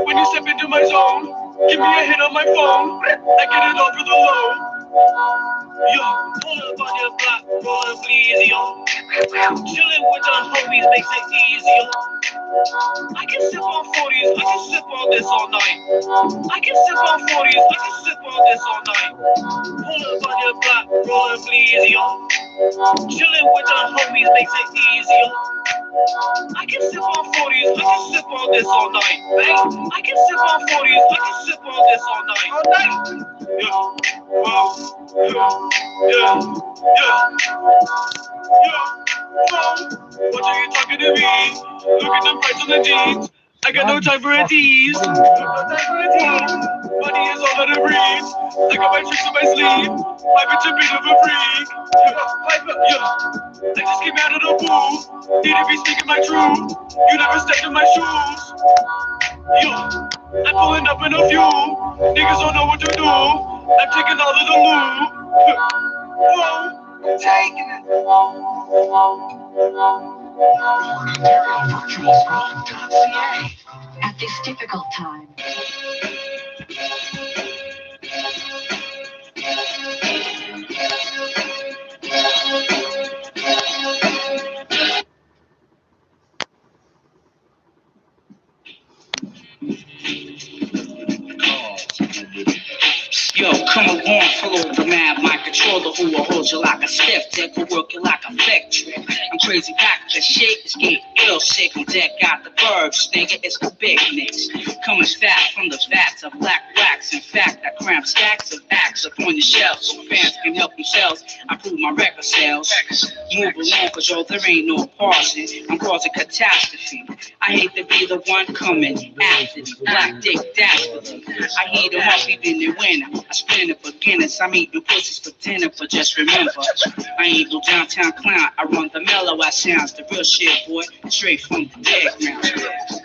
S16: When you step into my zone, give me a hit on my phone. I get it all for the low. Pull up on your block, roll up easy, chillin' with the homies makes it easier. I can sip on 40s, I can sip on this all night. I can sip on 40s, I can sip on this all night. Pull up on your block, roll up easy, chillin' with the homies makes it easier. I can sip on 40s, I can sip on this all night. I can sip on 40s, I can sip on this all night. All night. What are you talking to me? Look at them price on the jeans. I got no time for a tease. No time for a tease. Money is all that I breathe. I got my tricks on my sleeve. My bitch a bit of a freak. I just came out of the womb. Need to be speaking my truth. You never stepped in my shoes. I'm pulling up in a few. Niggas don't know what to do. I'm taking all of the loot. Whoa, taking it.
S11: OntarioVirtualSchool.ca.
S14: At this difficult time.
S3: Yo, come along, follow the mad my controller who will hold you like a stiff dick, will work you like a flick trick. I'm crazy back, the shit is getting ill sick. On deck got the burbs, nigga, it's the big nicks. Coming fat from the vats of black wax. In fact, I cram stacks of acts up on the shelves so fans can help themselves. I prove my record sales. Move along, cause yo, there ain't no pausing. I'm causing catastrophe. I hate to be the one coming after the black dick dastardly. I heat them up even in winter. I spin it for Guinness. I'm eating pussies for dinner, but just remember, I ain't no downtown clown. I run the mellow ass sounds, the real shit, boy, straight from the dead ground.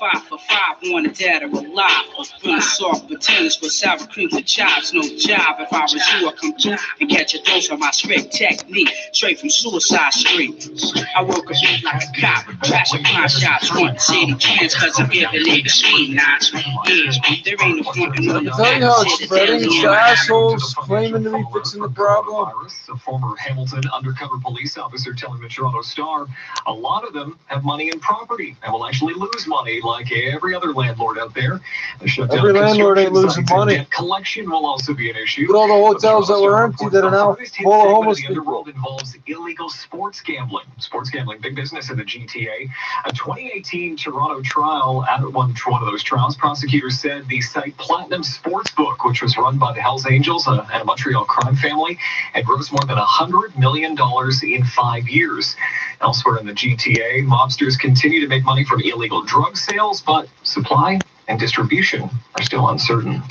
S3: Five for five, wanted dead or alive. Real soft potatoes with sour cream and chives. No job. If I was you, I'd come through and catch a dose of my strict technique. Straight from Suicide Street. I work a beat like a cop. Trashing pawn shops, front city trends, cause I'm giving it a speed notch. Yeah, there ain't no front in the
S2: Tell you how it's spreading. It's the assholes claiming to be fixing the problem.
S20: A former Hamilton undercover police officer telling the Toronto Star, a lot of them have money and property and will actually lose money like every other landlord out there.
S2: Every landlord ain't losing money.
S20: Collection will also be an issue.
S2: Look at all the hotels that were empty that are now full of homeless people.
S20: The underworld involves illegal sports gambling. Sports gambling, big business in the GTA. A 2018 Toronto trial, at one of those trials, prosecutors said the site Platinum Sportsbook, which was run by the Hells Angels and a Montreal crime family, had grossed more than $100 million in 5 years. Elsewhere in the GTA, mobsters continue to make money from illegal drug sales, but supply and distribution are still uncertain.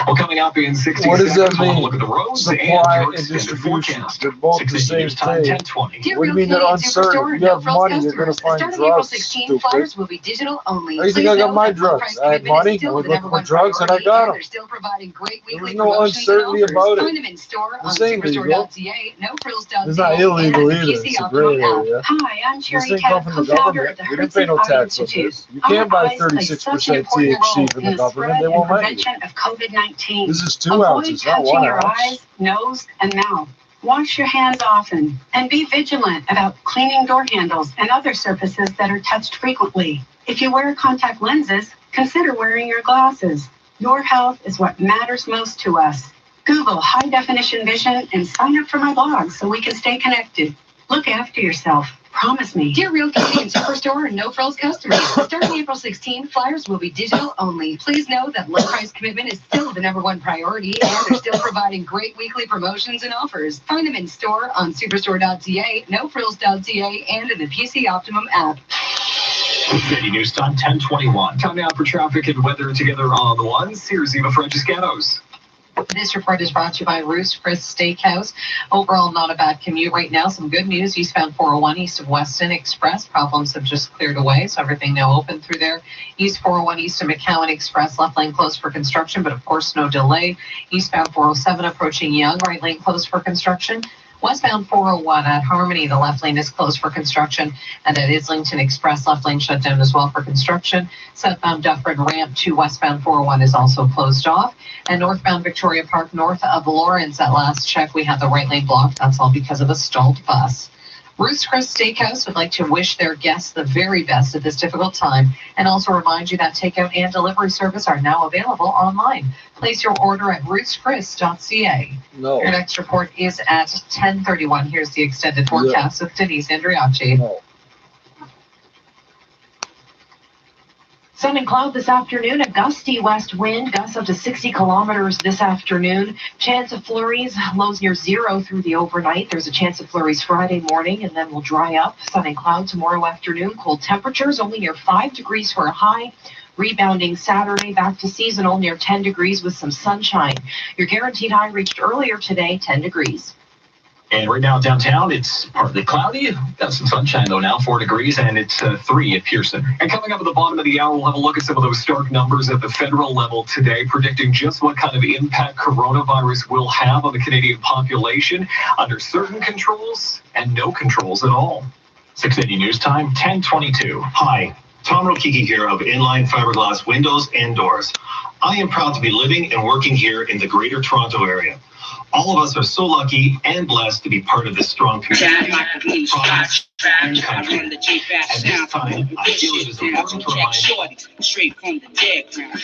S20: Well, coming up in 60
S2: what does
S20: seconds,
S2: that mean?
S20: we'll look at the roads
S2: Supply
S20: and
S2: and distribution.
S20: forecast.
S2: They're both the same thing. What do you mean they're uncertain? You have money, you're going to find
S14: Starting April
S2: drugs,
S14: 16,
S2: stupid.
S14: flyers will be digital only.
S2: How do you think
S14: Please
S2: I got
S14: note
S2: my
S14: that low
S2: drugs?
S14: price
S2: I had
S14: commitment is
S2: money, I
S14: still
S2: was
S14: the
S2: looking
S14: number
S2: for
S14: one
S2: drugs, and I
S14: priority,
S2: got
S14: and
S2: them.
S14: they're still providing great weekly
S2: no
S14: promotions
S2: uncertainty
S14: and offers.
S2: about it.
S14: Find them in store on
S2: This ain't legal.
S14: superstore.ca, nofrills.ca,
S2: It's not illegal either. It's a gray area.
S14: Hi, I'm
S2: This
S14: Cherry
S2: ain't
S14: Cat,
S2: come from the
S14: co-founder of
S2: government.
S14: the
S2: We didn't pay no
S14: Hudson Eye
S2: tax on
S14: Institute.
S2: this. You can't buy
S14: Our eyes play such an
S2: 36%
S14: important role
S2: THC from
S14: in
S2: the
S14: the
S2: government.
S14: spread
S2: They
S14: and
S2: won't let you.
S14: prevention of COVID-19.
S2: This is 2
S14: Avoid
S2: ounces, not
S14: touching
S2: 1
S14: your
S2: ounce.
S14: eyes, nose, and mouth. Wash your hands often and be vigilant about cleaning door handles and other surfaces that are touched frequently. If you wear contact lenses, consider wearing your glasses. Your health is what matters most to us. Google high definition vision and sign up for my blog so we can stay connected. Look after yourself. Promise me.
S18: Dear Real Canadian Superstore and No Frills customers, starting April 16, flyers will be digital only. Please know that low price commitment is still the number one priority, and they're still providing great weekly promotions and offers. Find them in store on superstore.ca, nofrills.ca, and in the PC Optimum app.
S5: City News Time 10:21.
S20: Time now for traffic and weather together on the ones. Here's Eva Franciscanos.
S13: This report is brought to you by Ruth's Chris Steakhouse. Overall, not a bad commute right now. Some good news. Eastbound 401 east of Weston Express. Problems have just cleared away, so everything now open through there. East 401 east of McCowan Express. Left lane closed for construction, but of course no delay. Eastbound 407 approaching Young. Right lane closed for construction. Westbound 401 at Harmony, the left lane is closed for construction, and at Islington Express, left lane shut down as well for construction. Southbound Dufferin ramp to westbound 401 is also closed off, and northbound Victoria Park north of Lawrence, at last check, we have the right lane blocked. That's all because of a stalled bus. Ruth's Chris Steakhouse would like to wish their guests the very best at this difficult time and also remind you that takeout and delivery service are now available online. Place your order at ruthschris.ca.
S2: No.
S13: Your next report is at 10:31. Here's the extended forecast with Denise Andriacci.
S2: No.
S14: Sun and cloud this afternoon, a gusty west wind, gusts up to 60 kilometers this afternoon. Chance of flurries, lows near zero through the overnight. There's a chance of flurries Friday morning and then will dry up. Sun and cloud tomorrow afternoon. Cold temperatures, only near 5 degrees for a high. Rebounding Saturday, back to seasonal near 10 degrees with some sunshine. Your guaranteed high reached earlier today, 10 degrees.
S5: And right now downtown, it's partly cloudy. Got some sunshine though now, 4 degrees, and it's 3 at Pearson.
S20: And coming up at the bottom of the hour, we'll have a look at some of those stark numbers at the federal level today, predicting just what kind of impact coronavirus will have on the Canadian population under certain controls and no controls at all.
S5: 680 News Time, 10:22.
S1: Hi, Tom Rokiki here of Inline Fiberglass Windows and Doors. I am proud to be living and working here in the Greater Toronto area. All of us are so lucky and blessed to be part of this strong community.
S3: At this time, I feel it is important to remind you. Straight from the dead ground.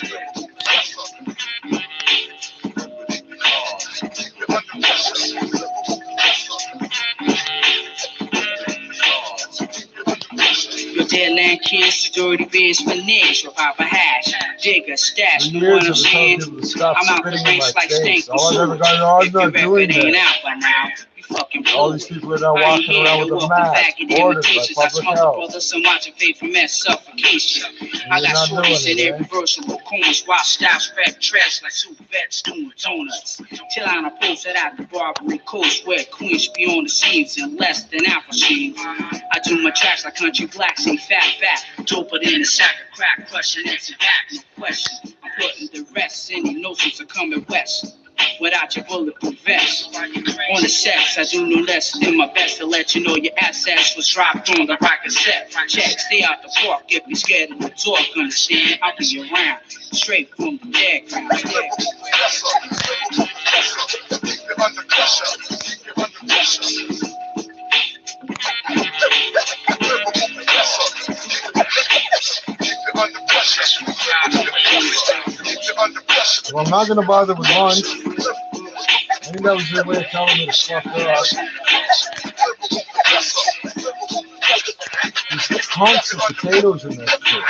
S3: Your dead land kids, dirty beers for nicks, revive a hash, dig a stash, you know what I'm saying? I'm out the race like Stank and Sue. If your record ain't out by now, you fucking
S2: all these people are now walking around with a mask, ordered by public health.
S3: Brothers and watching faith from mass suffocation. I got shorties in irreversible corners, while styles spread trash like two vets doing donuts. Till I'm posted at the Barbary Coast where queens be on the scenes and less than apple sheens. I do my tracks like country blacks, ain't fat, doper than a sack of crack, crushing into back, no question. I'm putting the rest, any notions are coming west. Without your bulletproof vest. On the sex, I do no less than my best to let you know your assets was dropped on the rocket set. Check, stay out the park if you're scared of the talk. Understand, I'll be around, straight from the dead ground.
S2: Well, I'm not going to bother with lunch. I think that was your way of telling me to fuck up. There's hunks of potatoes in that shit.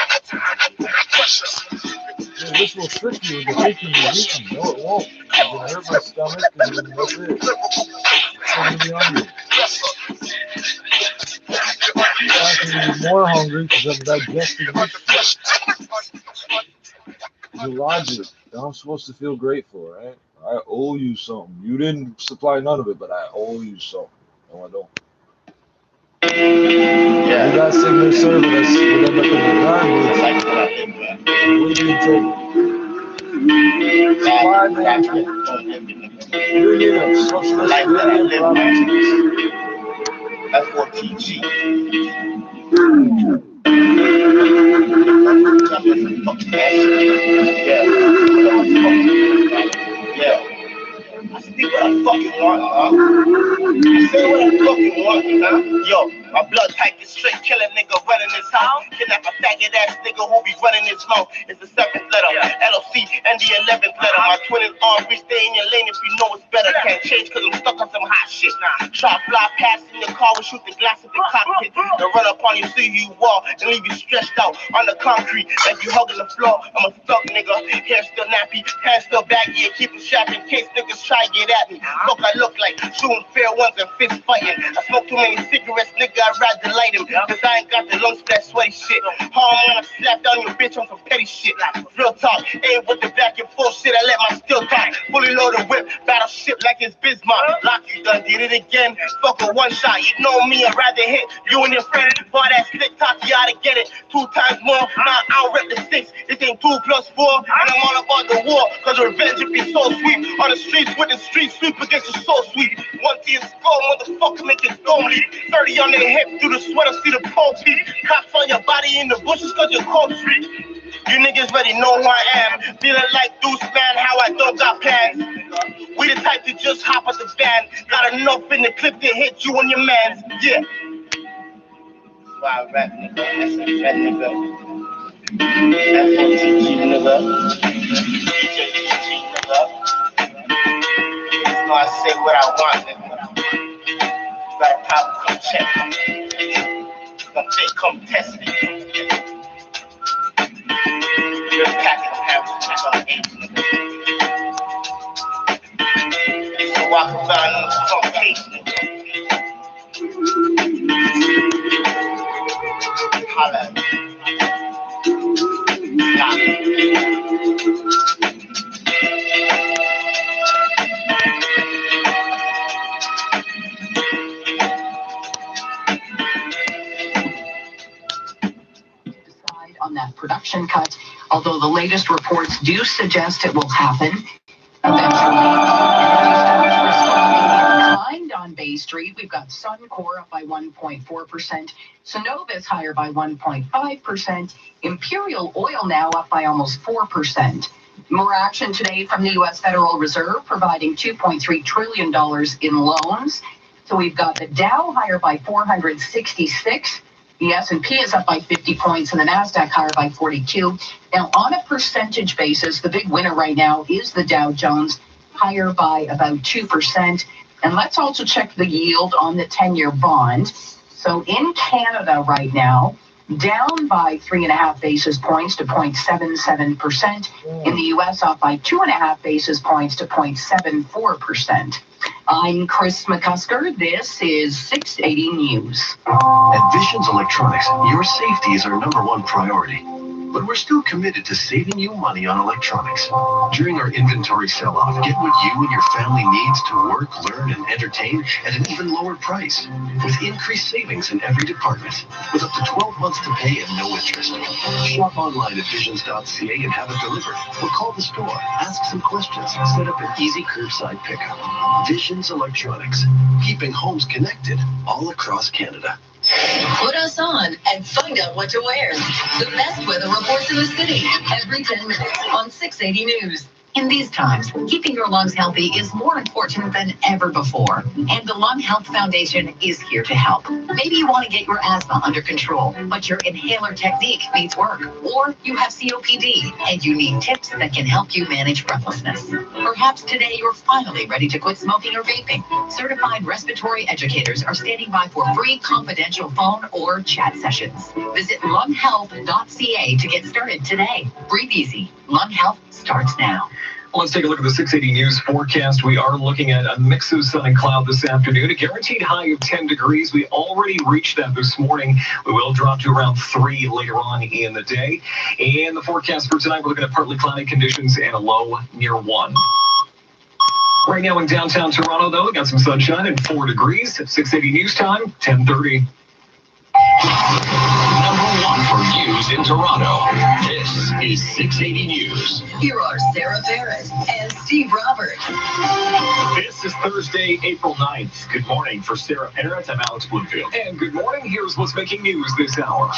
S2: Yeah, this will trick you into thinking you're eating. No, it won't. It's going to hurt my stomach, and then that's it. It's going to be hungry. I'm going to be more hungry because I'm digesting this shit. Your logic. I'm supposed to feel grateful, right? I owe you something. You didn't supply none of it, but I owe you something. No, I don't. Yeah. You got signal service. We end up in the garbage. What do you take? Supply management. You need a socialist union.
S10: That's what PG. Yeah. I speak what I fucking want, I say what I fucking want, Yo, my blood type is straight, kill a nigga running his house. Kidnap a faggot ass nigga who be running his mouth. It's the 7th letter, LOC, and the 11th letter. My twin is on, we stay in your lane if you know it's better. Can't change cause I'm stuck on some hot shit. Shot fly past in your car, we shoot the glass of the cockpit. Then run up on you, see you wall, and leave you stretched out on the concrete like you hugging the floor. I'm a stuck nigga, hair still nappy, hands still baggy, yeah, keep it sharp in case niggas try to get at me. Fuck I look like, shooting fair ones and fist fighting. I smoke too many cigarettes, nigga, I'd rather light him. Cause I ain't got the lungs for that sweaty shit. How I'm gonna slap down your bitch on some petty shit. Real talk, ain't with the back and forth shit, I let my still talk. Fully loaded whip, battleship like it's Bismarck. Lock you done, did it again. Fuck a one shot, you know me, I'd rather hit you and your friend. For that slick talk, you oughta get it 2 times more. Now I'll rep the 6, this ain't 2 plus 4. And I'm all about the war, cause revenge would be so sweet. On the streets with the street sweep against the so sweet. One thing is skull, motherfucker, make it go leak. 30 on their hip, through the sweater, see the pole peak. Cops on your body in the bushes cause you're cold street. You niggas already know who I am. Feeling like Deuce, man, how I don't got plans. We the type to just hop at the van. Got enough in the clip to hit you and your mans. Yeah. Wow, rap nigga, that's a rap nigga. That's what TG nigga. DJ TG nigga. You know I say what I want, nigga. You gotta pop, come check. Come take, come test it. You're packing the house, check on 8, nigga. It's a walk around on the front page, nigga. Holla. Stop.
S13: on that production cut, although the latest reports do suggest it will happen eventually. Declined on Bay Street. We've got Suncor up by 1.4%. Cenovus higher by 1.5%. Imperial Oil now up by almost 4%. More action today from the U.S. Federal Reserve, providing $2.3 trillion in loans. So we've got the Dow higher by 466. The S&P is up by 50 points and the NASDAQ higher by 42. Now, on a percentage basis, the big winner right now is the Dow Jones, higher by about 2%. And let's also check the yield on the 10-year bond. So in Canada right now, down by 3.5 basis points to 0.77%. In the U.S., up by 2.5 basis points to 0.74%. I'm Chris McCusker. This is 680 News.
S15: At Visions Electronics, your safety is our #1 priority. But we're still committed to saving you money on electronics. During our inventory sell-off, get what you and your family needs to work, learn, and entertain at an even lower price. With increased savings in every department. With up to 12 months to pay and no interest. Shop online at visions.ca and have it delivered. Or call the store, ask some questions, set up an easy curbside pickup. Visions Electronics. Keeping homes connected all across Canada.
S17: Put us on and find out what to wear. The best weather reports in the city every 10 minutes on 680 News. In these times, keeping your lungs healthy is more important than ever before. And the Lung Health Foundation is here to help. Maybe you want to get your asthma under control, but your inhaler technique needs work. Or you have COPD and you need tips that can help you manage breathlessness. Perhaps today you're finally ready to quit smoking or vaping. Certified respiratory educators are standing by for free confidential phone or chat sessions. Visit lunghealth.ca to get started today. Breathe easy. Lung Health starts now.
S20: Let's take a look at the 680 News forecast. We are looking at a mix of sun and cloud this afternoon. A guaranteed high of 10 degrees. We already reached that this morning. We will drop to around 3 later on in the day. And the forecast for tonight, we're looking at partly cloudy conditions and a low near 1. Right now in downtown Toronto, though, we got some sunshine and 4 degrees. 680 News time, 10:30.
S19: #1 for news in Toronto. This is 680 News.
S17: Here are Sarah Barrett and Steve Robert.
S5: This is Thursday, April 9th. Good morning. For Sarah Barrett, I'm Alex Bloomfield.
S20: And good morning. Here's what's making news this hour.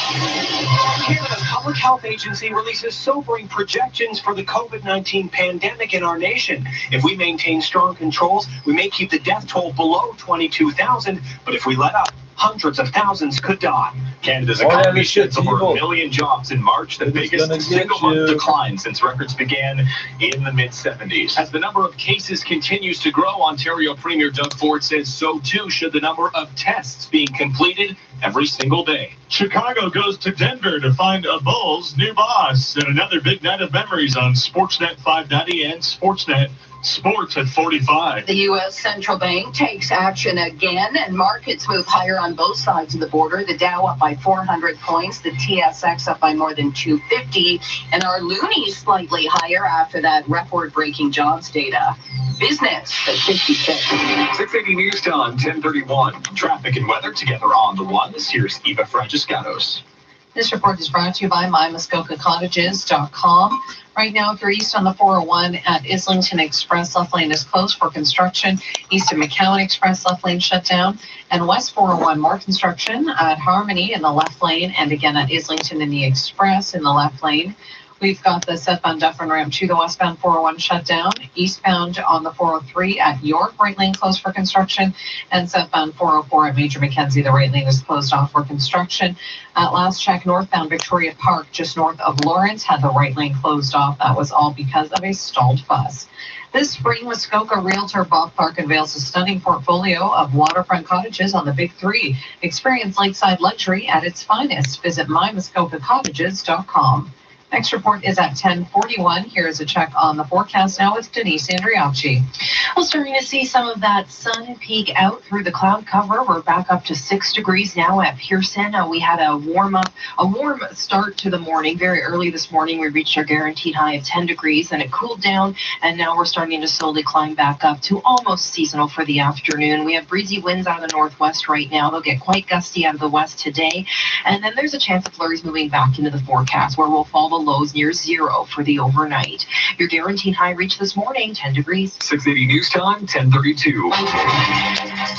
S21: Canada's Public Health Agency releases sobering projections for the COVID-19 pandemic in our nation. If we maintain strong controls, we may keep the death toll below 22,000, but if we let up, hundreds of thousands could die.
S5: Canada's economy sheds over 1 million jobs in March, the biggest single-month decline since records began in the mid-70s.
S21: As the number of cases continues to grow, Ontario Premier Doug Ford says so too should the number of tests being completed every single day.
S6: Chicago goes to Denver to find a Bulls' new boss. And another big night of memories on Sportsnet 590 and Sportsnet Sports at 45.
S13: The U.S. Central Bank takes action again, and markets move higher on both sides of the border. The Dow up by 400 points, the TSX up by more than 250, and our loonie slightly higher after that record-breaking jobs data. Business at 56.
S20: 680 News time, 10:31.
S5: Traffic and weather together on the ones. Here's Eva Franciscanos.
S13: This report is brought to you by MyMuskokaCottages.com. Right now, if you're east on the 401 at Islington Express, left lane is closed for construction. East of McCowan Express, left lane shut down. And west 401, more construction at Harmony in the left lane, and again at Islington in the Express in the left lane. We've got the southbound Dufferin ramp to the westbound 401 shut down. Eastbound on the 403 at York, right lane closed for construction. And southbound 404 at Major Mackenzie, the right lane is closed off for construction. At last check, northbound Victoria Park, just north of Lawrence, had the right lane closed off. That was all because of a stalled bus. This spring, Muskoka realtor Bob Clark unveils a stunning portfolio of waterfront cottages on the Big Three. Experience lakeside luxury at its finest. Visit mymuskokacottages.com. Next report is at 10:41. Here's a check on the forecast now with Denise Andriacci.
S14: We're starting to see some of that sun peek out through the cloud cover. We're back up to 6 degrees now at Pearson. We had a warm start to the morning. Very early this morning, we reached our guaranteed high of 10 degrees, and it cooled down, and now we're starting to slowly climb back up to almost seasonal for the afternoon. We have breezy winds out of the northwest right now. They'll get quite gusty out of the west today, and then there's a chance of flurries moving back into the forecast, where we'll fall the lows near zero for the overnight. Your guaranteed high reached this morning, 10 degrees.
S20: 680 News Time, 10:32.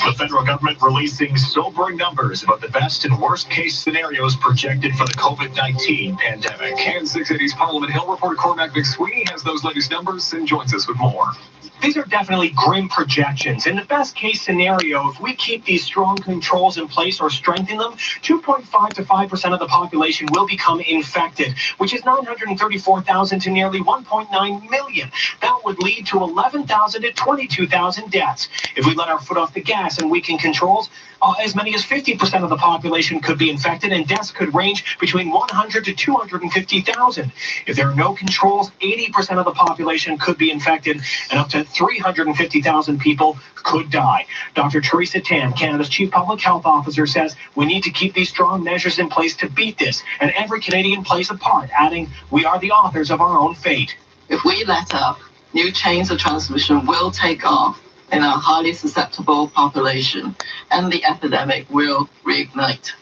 S5: The federal government releasing sobering numbers about the best and worst case scenarios projected for the COVID-19 pandemic.
S20: And 680's Parliament Hill reporter Cormac McSweeney has those latest numbers and joins us with more.
S21: These are definitely grim projections. In the best case scenario, if we keep these strong controls in place or strengthen them, 2.5 to 5% of the population will become infected, which is 934,000 to nearly 1.9 million. That would lead to 11,000 to 22,000 deaths. If we let our foot off the gas and weaken controls, as many as 50% of the population could be infected, and deaths could range between 100 to 250,000. If there are no controls, 80% of the population could be infected, and up to 350,000 people could die. Dr. Theresa Tam, Canada's Chief Public Health Officer, says we need to keep these strong measures in place to beat this, and every Canadian plays a part, adding, we are the authors of our own fate.
S7: If we let up, new chains of transmission will take off in a highly susceptible population, and the epidemic will reignite.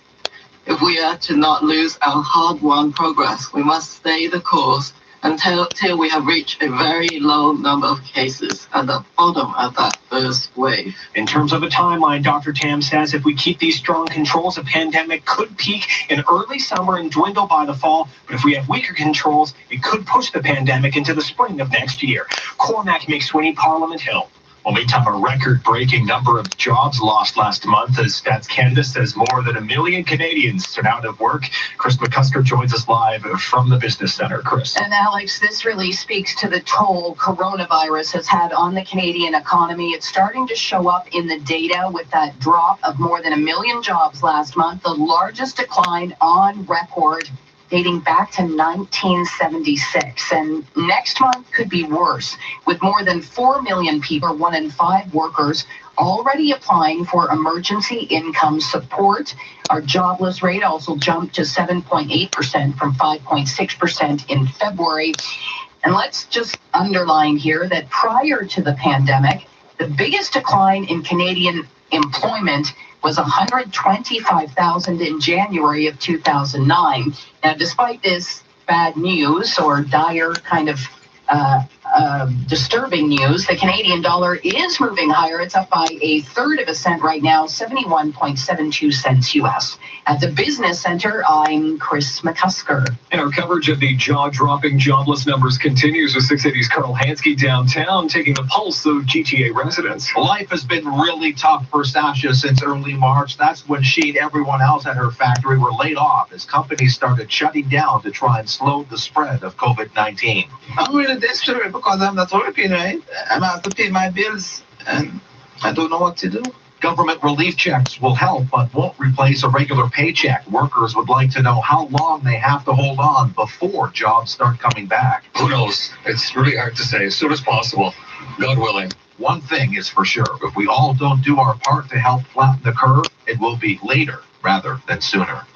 S7: If we are to not lose our hard-won progress, we must stay the course until we have reached a very low number of cases at the bottom of that first wave.
S21: In terms of a timeline, Dr. Tam says if we keep these strong controls, the pandemic could peak in early summer and dwindle by the fall. But if we have weaker controls, it could push the pandemic into the spring of next year. Cormac McSweeney, Parliament Hill.
S5: Well, meantime, a record-breaking number of jobs lost last month as Stats Canada says more than 1 million Canadians are out of work. Chris McCusker joins us live from the Business Center. Chris.
S22: And Alex, this really speaks to the toll coronavirus has had on the Canadian economy. It's starting to show up in the data with that drop of more than 1 million jobs last month, the largest decline on record dating back to 1976. And next month could be worse, with more than 4 million people, 1 in 5 workers, already applying for emergency income support. Our jobless rate also jumped to 7.8% from 5.6% in February. And let's just underline here that prior to the pandemic, the biggest decline in Canadian employment was 125,000 in January of 2009. Now, despite this bad news or dire kind of disturbing news, the Canadian dollar is moving higher. It's up by 1/3 of a cent right now, 71.72 cents US. At the Business Center, I'm Chris McCusker.
S20: And our coverage of the jaw-dropping jobless numbers continues with 680's Carl Hansky downtown, taking the pulse of GTA residents.
S10: Life has been really tough for Sasha since early March. That's when she and everyone else at her factory were laid off as companies started shutting down to try and slow the spread of COVID-19.
S23: I'm really desperate because I'm not working, right? I have to pay my bills, and I don't know what to do.
S10: Government relief checks will help, but won't replace a regular paycheck. Workers would like to know how long they have to hold on before jobs start coming back.
S24: Who knows? It's really hard to say. As soon as possible, God willing.
S10: One thing is for sure, if we all don't do our part to help flatten the curve, it will be later rather than sooner.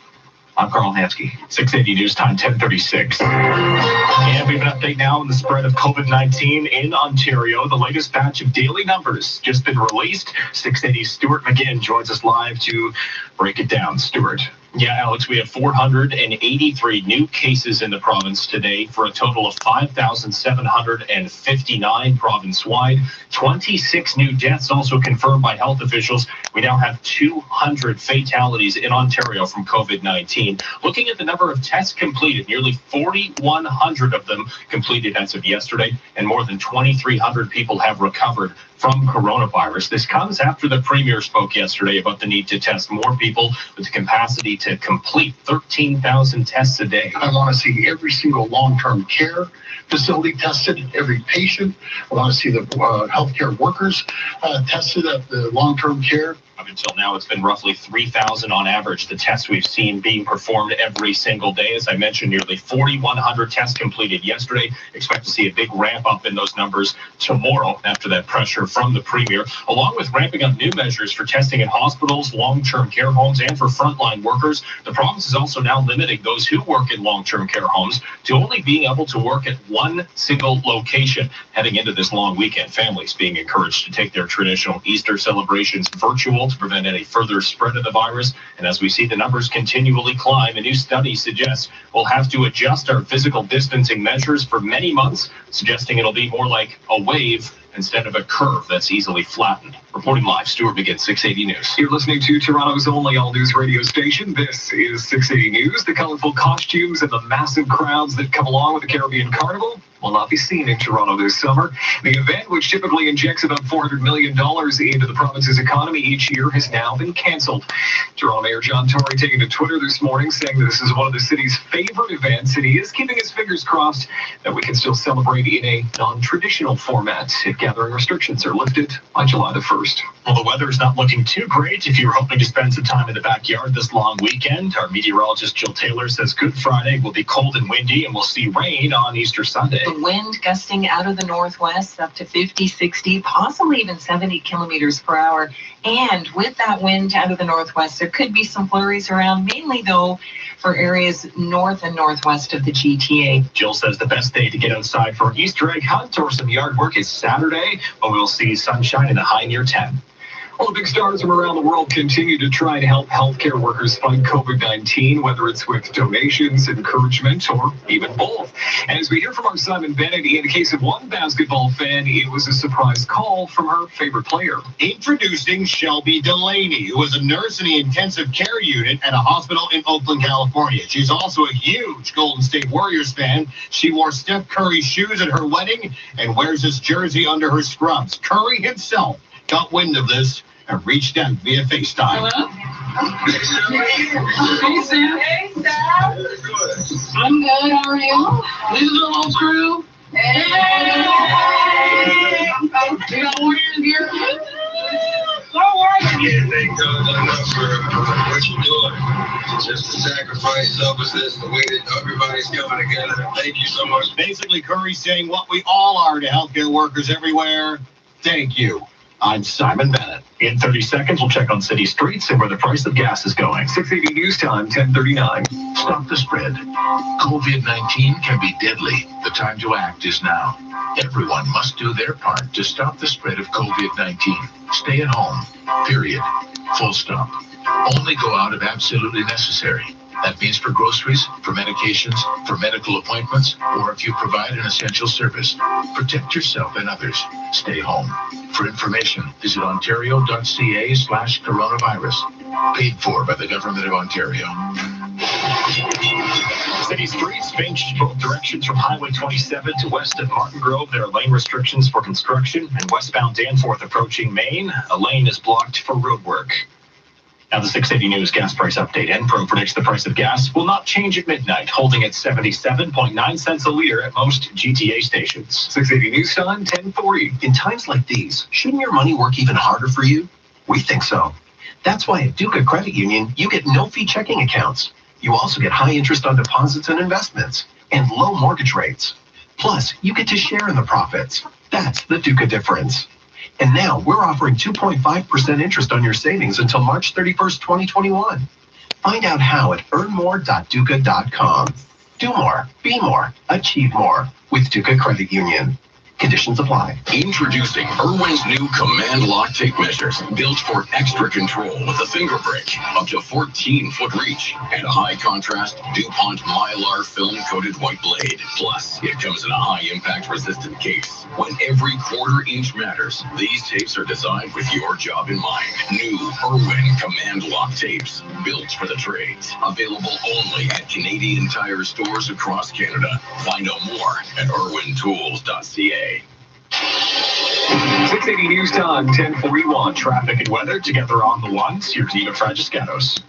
S10: I'm Carl Hansky.
S5: 680 News Time, 10:36. And we have an update now on the spread of COVID-19 in Ontario. The latest batch of daily numbers just been released. 680's Stuart McGinn joins us live to break it down. Stuart. Yeah, Alex, we have 483 new cases in the province today for a total of 5,759 province-wide. 26 new deaths also confirmed by health officials. We now have 200 fatalities in Ontario from COVID-19. Looking at the number of tests completed, nearly 4,100 of them completed as of yesterday, and more than 2,300 people have recovered from coronavirus. This comes after the Premier spoke yesterday about the need to test more people with the capacity to complete 13,000 tests a day.
S25: I want to see every single long-term care facility tested, every patient. I want to see the healthcare workers tested at the long-term care
S1: Up until now, it's been roughly 3,000 on average, the tests we've seen being performed every single day. As I mentioned, nearly 4,100 tests completed yesterday. Expect to see a big ramp up in those numbers tomorrow after that pressure from the Premier, along with ramping up new measures for testing in hospitals, long-term care homes, and for frontline workers. The province is also now limiting those who work in long-term care homes to only being able to work at one single location. Heading into this long weekend, families being encouraged to take their traditional Easter celebrations virtual to prevent any further spread of the virus. And as we see the numbers continually climb, a new study suggests we'll have to adjust our physical distancing measures for many months, suggesting it'll be more like a wave instead of a curve that's easily flattened. Reporting live, Stuart McGinn, 680 News.
S20: You're listening to Toronto's only all-news radio station. This is 680 News. The colorful costumes and the massive crowds that come along with the Caribbean Carnival will not be seen in Toronto this summer. The event, which typically injects about $400 million into the province's economy each year, has now been cancelled. Toronto Mayor John Tory taking to Twitter this morning saying that this is one of the city's favorite events, and he is keeping his fingers crossed that we can still celebrate in a non-traditional format if gathering restrictions are lifted by July the 1st.
S5: Well, the weather is not looking too great if you're hoping to spend some time in the backyard this long weekend. Our meteorologist Jill Taylor says Good Friday will be cold and windy, and we'll see rain on Easter Sunday.
S13: The wind gusting out of the northwest up to 50, 60, possibly even 70 kilometers per hour. And with that wind out of the northwest, there could be some flurries around, mainly though for areas north and northwest of the GTA.
S5: Jill says the best day to get outside for an Easter egg hunt or some yard work is Saturday, when we'll see sunshine in the high near 10.
S20: Olympic stars from around the world continue to try to help healthcare workers fight COVID-19, whether it's with donations, encouragement, or even both. And as we hear from our Simon Bennett, in the case of one basketball fan, it was a surprise call from her favorite player.
S4: Introducing Shelby Delaney, who was a nurse in the intensive care unit at a hospital in Oakland, California. She's also a huge Golden State Warriors fan. She wore Steph Curry's shoes at her wedding and wears his jersey under her scrubs. Curry himself got wind of this and reached out via FaceTime.
S8: Hello? Hey, Sam. Hey, Sam. I'm good. How are you? This is the whole crew. Hey. We got Warriors here.
S9: Can't thank God enough for what you're doing. Just the sacrifice, selflessness, the way that everybody's coming together. Thank you so much.
S4: Basically, Curry's saying what we all are to healthcare workers everywhere. Thank you. I'm Simon Bennett.
S5: In 30 seconds, we'll check on city streets and where the price of gas is going.
S20: 680 News Time, 10:39.
S15: Stop the spread. COVID-19 can be deadly. The time to act is now. Everyone must do their part to stop the spread of COVID-19. Stay at home. Period. Full stop. Only go out if absolutely necessary. That means for groceries, for medications, for medical appointments, or if you provide an essential service. Protect yourself and others. Stay home. For information, visit ontario.ca/coronavirus. Paid for by the Government of Ontario.
S5: City streets changed both directions from Highway 27 to west of Martin Grove. There are lane restrictions for construction, and westbound Danforth approaching Main, a lane is blocked for road work. Now the 680 News gas price update. Enpro predicts the price of gas will not change at midnight, holding at 77.9 cents a liter at most GTA stations.
S20: 680 News Time, 10:40.
S15: In times like these, shouldn't your money work even harder for you? We think so. That's why at Duca Credit Union, you get no-fee checking accounts. You also get high interest on deposits and investments, and low mortgage rates. Plus, you get to share in the profits. That's the Duca difference. And now we're offering 2.5% interest on your savings until March 31st, 2021. Find out how at earnmore.duca.com. Do more, be more, achieve more with Duca Credit Union. Conditions apply.
S19: Introducing Irwin's new Command Lock Tape Measures, built for extra control with a finger brick, up to 14-foot reach, and a high-contrast DuPont Mylar film-coated white blade. Plus, it comes in a high-impact resistant case. When every quarter-inch matters, these tapes are designed with your job in mind. New Irwin Command Lock Tapes, built for the trades. Available only at Canadian Tire stores across Canada. Find out more at irwintools.ca.
S20: 680 News Time, 10:41.
S5: Traffic and weather together on the ones. Here's Eva Fragiscatos.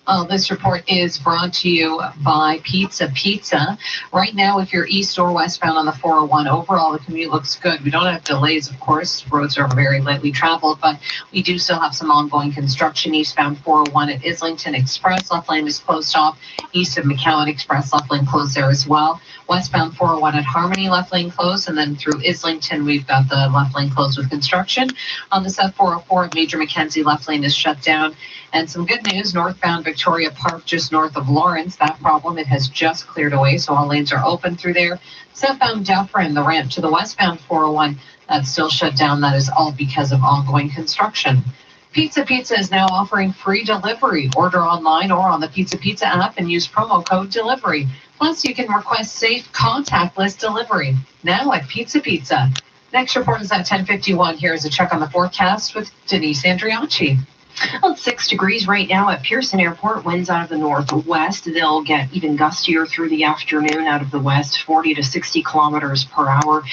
S13: Well, this report is brought to you by Pizza Pizza. Right now, if you're east or westbound on the 401, overall the commute looks good. We don't have delays, of course. Roads are very lightly traveled, but we do still have some ongoing construction. Eastbound 401 at Islington Express, left lane is closed off. East of McCowan Express, left lane closed there as well. Westbound 401 at Harmony, left lane closed, and then through Islington, we've got the left lane closed with construction. On the South 404 at Major Mackenzie, left lane is shut down. And some good news, northbound Victoria Park, just north of Lawrence, that problem, it has just cleared away, so all lanes are open through there. Southbound Dufferin, the ramp to the westbound 401, that's still shut down. That is all because of ongoing construction. Pizza Pizza is now offering free delivery. Order online or on the Pizza Pizza app and use promo code DELIVERY. Plus, you can request safe contactless delivery. Now at Pizza Pizza. Next report is at 10:51. Here is a check on the forecast with Denise Andriacci.
S14: Well, it's 6 degrees right now at Pearson Airport. Winds out of the northwest. They'll get even gustier through the afternoon out of the west, 40 to 60 kilometers per hour.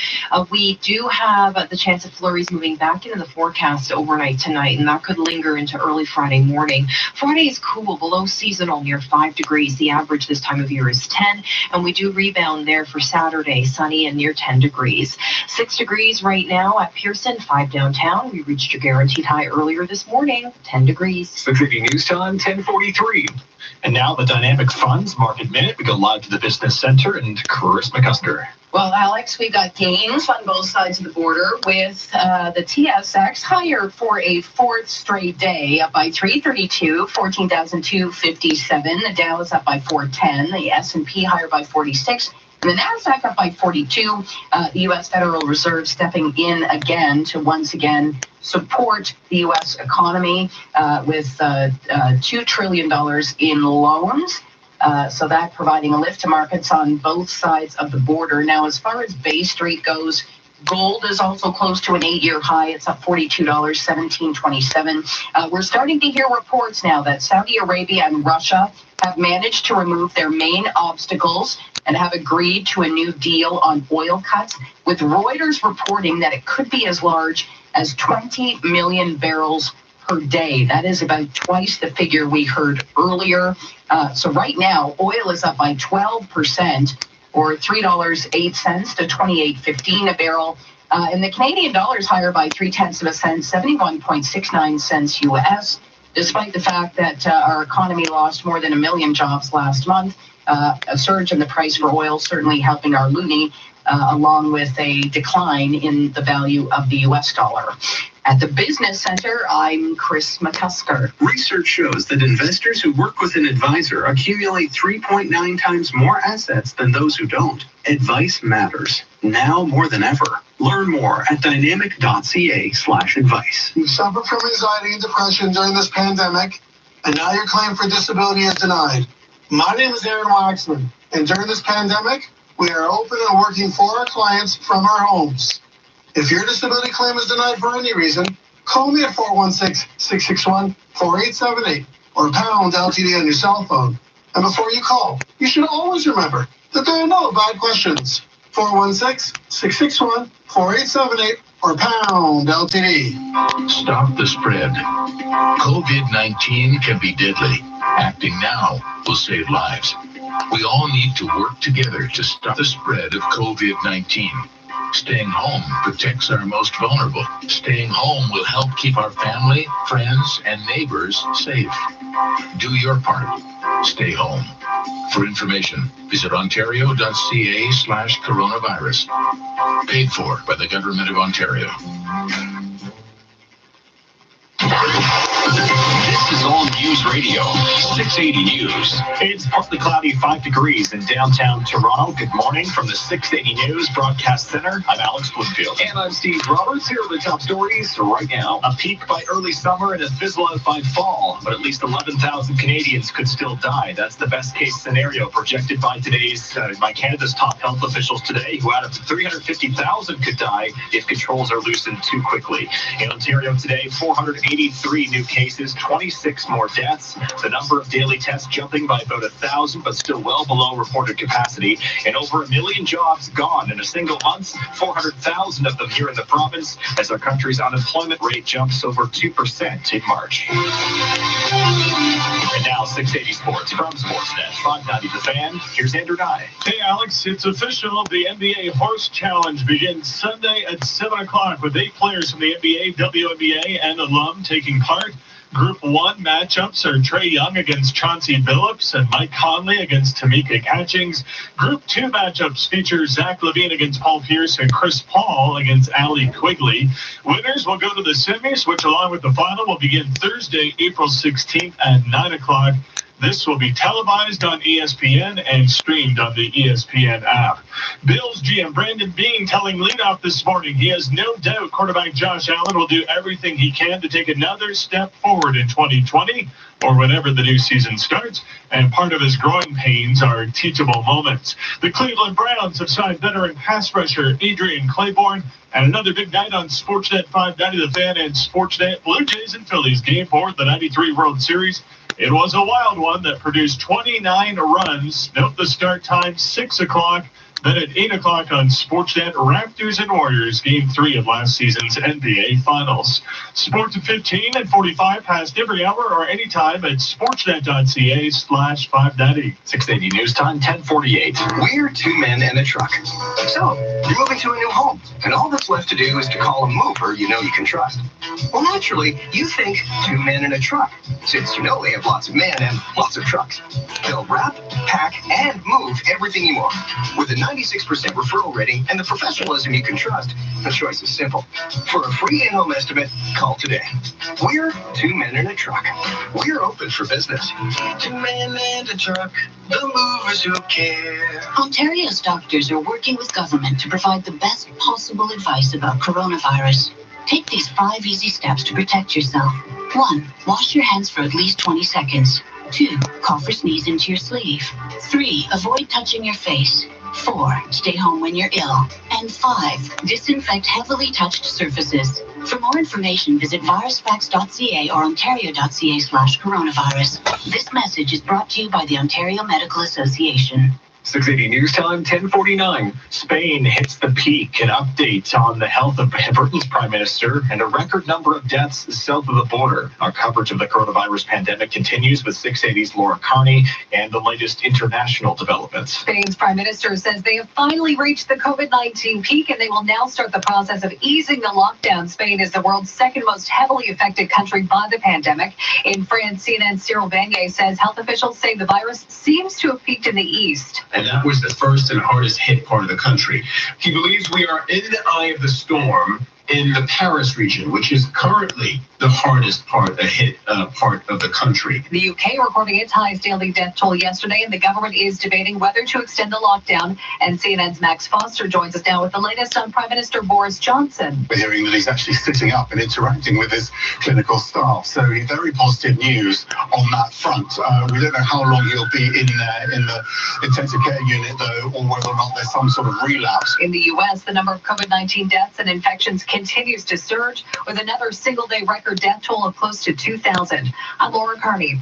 S14: We do have the chance of flurries moving back into the forecast overnight tonight, and that could linger into early Friday morning. Friday is cool, below seasonal, near 5 degrees. The average this time of year is 10, and we do rebound there for Saturday, sunny and near 10 degrees. 6 degrees right now at Pearson, 5 downtown. We reached your guaranteed high earlier this morning. 10 degrees.
S20: 680 News Time, 10:43.
S5: And now the Dynamic Funds Market Minute. We go live to the Business Center and Chris McCusker.
S22: Well, Alex, we got gains on both sides of the border with the TSX higher for a fourth straight day, up by 332, 14,257. The Dow is up by 410. The S&P higher by 46. And the NASDAQ up by 42. The U.S. Federal Reserve stepping in again to once again support the U.S. economy with $2 trillion in loans. So that providing a lift to markets on both sides of the border. Now, as far as Bay Street goes, gold is also close to an 8-year high. It's up $42, $17.27. We're starting to hear reports now that Saudi Arabia and Russia have managed to remove their main obstacles and have agreed to a new deal on oil cuts, with Reuters reporting that it could be as large as 20 million barrels per day. That is about twice the figure we heard earlier. So right now, oil is up by 12%, or $3.08 to $28.15 a barrel. And the Canadian dollar is higher by 0.3 cents, 71.69 cents US, despite the fact that our economy lost more than 1 million jobs last month. A surge in the price for oil certainly helping our loonie, along with a decline in the value of the U.S. dollar. At the Business Center, I'm Chris McCusker.
S3: Research shows that investors who work with an advisor accumulate 3.9 times more assets than those who don't. Advice matters, now more than ever. Learn more at dynamic.ca/advice.
S11: You suffer from anxiety and depression during this pandemic, and now your claim for disability is denied. My name is Aaron Waxman, and during this pandemic, we are open and working for our clients from our homes. If your disability claim is denied for any reason, call me at 416-661-4878 or pound LTD on your cell phone. And before you call, you should always remember that there are no bad questions. 416-661-4878 or pound LTD.
S12: Stop the spread. COVID-19 can be deadly. Acting now will save lives. We all need to work together to stop the spread of COVID-19. Staying home protects our most vulnerable. Staying home will help keep our family, friends, and neighbors safe. Do your part. Stay home. For information, visit ontario.ca/coronavirus. Paid for by the Government of Ontario.
S19: This is All News Radio, 680 News.
S5: It's partly cloudy, 5 degrees in downtown Toronto. Good morning from the 680 News Broadcast Center. I'm Alex Bloomfield.
S20: And I'm Steve Roberts. Here are the top stories right now.
S5: A peak by early summer and a fizzle out by fall, but at least 11,000 Canadians could still die. That's the best case scenario projected by by Canada's top health officials today, who out of 350,000 could die if controls are loosened too quickly. In Ontario today, 483 new cases, 26 more deaths. The number of daily tests jumping by about 1,000, but still well below reported capacity. And over 1 million jobs gone in a single month, 400,000 of them here in the province, as our country's unemployment rate jumps over 2% in March. And now 680 Sports from Sportsnet 590 The Fan. Here's Andrew Nye.
S2: Hey Alex, it's official. The NBA Horse Challenge begins Sunday at 7 o'clock with 8 players from the NBA, WNBA, and alum taking part. Group 1 matchups are Trae Young against Chauncey Billups and Mike Conley against Tamika Catchings. Group 2 matchups feature Zach LaVine against Paul Pierce and Chris Paul against Allie Quigley. Winners will go to the semis, which along with the final will begin Thursday, April 16th at 9 o'clock. This will be televised on ESPN and streamed on the ESPN app. Bills GM Brandon Beane telling leadoff this morning he has no doubt quarterback Josh Allen will do everything he can to take another step forward in 2020 or whenever the new season starts, and part of his growing pains are teachable moments. The Cleveland Browns have signed veteran pass rusher Adrian Claiborne, and another big night on Sportsnet 590 The Fan and Sportsnet. Blue Jays and Phillies game 4 of the 93 World Series. It was a wild one that produced 29 runs. Note the start time, 6 o'clock. Then at 8 o'clock on Sportsnet, Raptors and Warriors, Game 3 of last season's NBA Finals. Sports at 15 and 45 past every hour or anytime at sportsnet.ca/590.
S5: 680 News Time, 10:48.
S6: We're 2 men and a truck. So, you're moving to a new home, and all that's left to do is to call a mover you know you can trust. Well, naturally, you think 2 men and a truck, since you know they have lots of men and lots of trucks. They'll wrap, pack, and move everything you want. With a 96% referral rating and the professionalism you can trust, the choice is simple. For a free in-home estimate, call today. We're 2 men and a truck. We're open for business.
S16: 2 men and a truck, the movers who care.
S17: Ontario's doctors are working with government to provide the best possible advice about coronavirus. Take these 5 easy steps to protect yourself. 1. Wash your hands for at least 20 seconds. 2. Cough or sneeze into your sleeve. 3. Avoid touching your face. 4. Stay home when you're ill. And 5. Disinfect heavily touched surfaces. For more information, visit virusfacts.ca or ontario.ca/coronavirus. This message is brought to you by the Ontario Medical Association.
S20: 680 News Time, 10:49.
S5: Spain hits the peak. An update on the health of Britain's Prime Minister and a record number of deaths south of the border. Our coverage of the coronavirus pandemic continues with 680's Laura Carney and the latest international developments.
S13: Spain's Prime Minister says they have finally reached the COVID-19 peak and they will now start the process of easing the lockdown. Spain is the world's second most heavily affected country by the pandemic. In France, CNN's Cyril Vanier says health officials say the virus seems to have peaked in the east.
S18: And that was the first and hardest hit part of the country. He believes we are in the eye of the storm in the Paris region, which is currently the hardest part of the country.
S13: The UK recording its highest daily death toll yesterday, and the government is debating whether to extend the lockdown. And CNN's Max Foster joins us now with the latest on Prime Minister Boris Johnson.
S26: We're hearing that he's actually sitting up and interacting with his clinical staff. So very positive news on that front. We don't know how long he'll be in the intensive care unit, though, or whether or not there's some sort of relapse.
S13: In the U.S., the number of COVID-19 deaths and infections continues to surge, with another single-day record death toll of close to 2,000. I'm Laura Carney.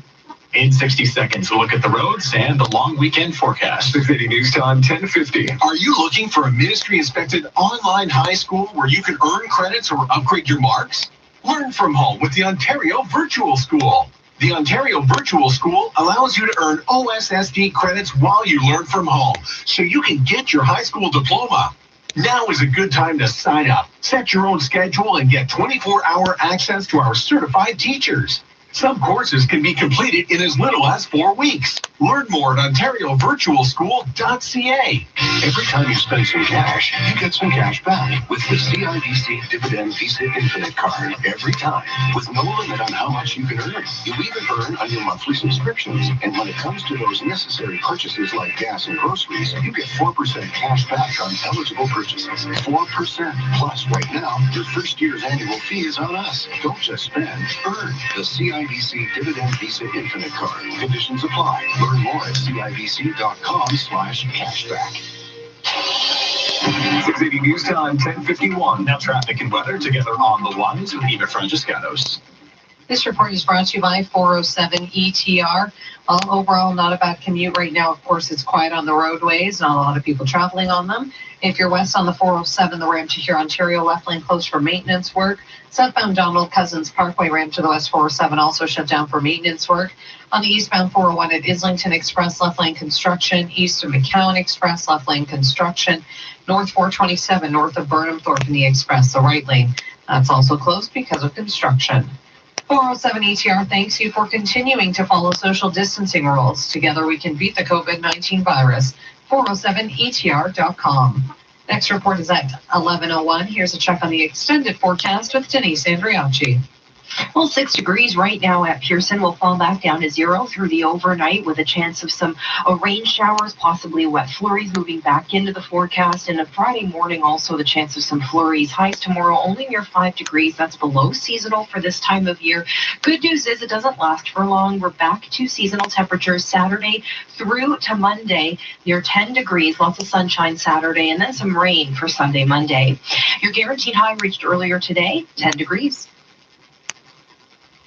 S5: In 60 seconds, we'll look at the roads and the long weekend forecast.
S20: 680 News Time, 10:50.
S10: Are you looking for a ministry-inspected online high school where you can earn credits or upgrade your marks? Learn from home with the Ontario Virtual School. The Ontario Virtual School allows you to earn OSSD credits while you learn from home, so you can get your high school diploma. Now is a good time to sign up. Set your own schedule and get 24-hour access to our certified teachers. Some courses can be completed in as little as 4 weeks. Learn more at OntarioVirtualSchool.ca.
S15: Every time you spend some cash, you get some cash back with the CIBC Dividend Visa Infinite Card. Every time, with no limit on how much you can earn. You even earn on your monthly subscriptions. And when it comes to those necessary purchases like gas and groceries, you get 4% cash back on eligible purchases. 4%. Plus, right now, your first year's annual fee is on us. Don't just spend, earn. The CIBC Dividend Visa Infinite Card. Conditions apply. Learn more at CIBC.com/cashback.
S20: 680 News Time, 10:51.
S5: Now traffic and weather together on the ones with Eva Francescanos.
S13: This report is brought to you by 407 ETR. Well, overall, not a bad commute right now. Of course, it's quiet on the roadways, not a lot of people traveling on them. If you're west on the 407, the ramp to Huron, Ontario, left lane closed for maintenance work. Southbound Donald Cousins Parkway ramp to the west 407 also shut down for maintenance work. On the eastbound 401 at Islington Express, left lane construction. East of McCowan Express, left lane construction. North 427, north of Burnham Thorpe in the Express, the right lane. That's also closed because of construction. 407 ETR thanks you for continuing to follow social distancing rules. Together we can beat the COVID-19 virus. 407ETR.com. Next report is at 11:01. Here's a check on the extended forecast with Denise Andriacci.
S14: Well, 6 degrees right now at Pearson. Will fall back down to 0 through the overnight with a chance of some rain showers, possibly wet flurries moving back into the forecast. And a Friday morning, also the chance of some flurries. Highs tomorrow only near 5 degrees. That's below seasonal for this time of year. Good news is it doesn't last for long. We're back to seasonal temperatures Saturday through to Monday near 10 degrees. Lots of sunshine Saturday and then some rain for Sunday, Monday. Your guaranteed high reached earlier today, 10 degrees.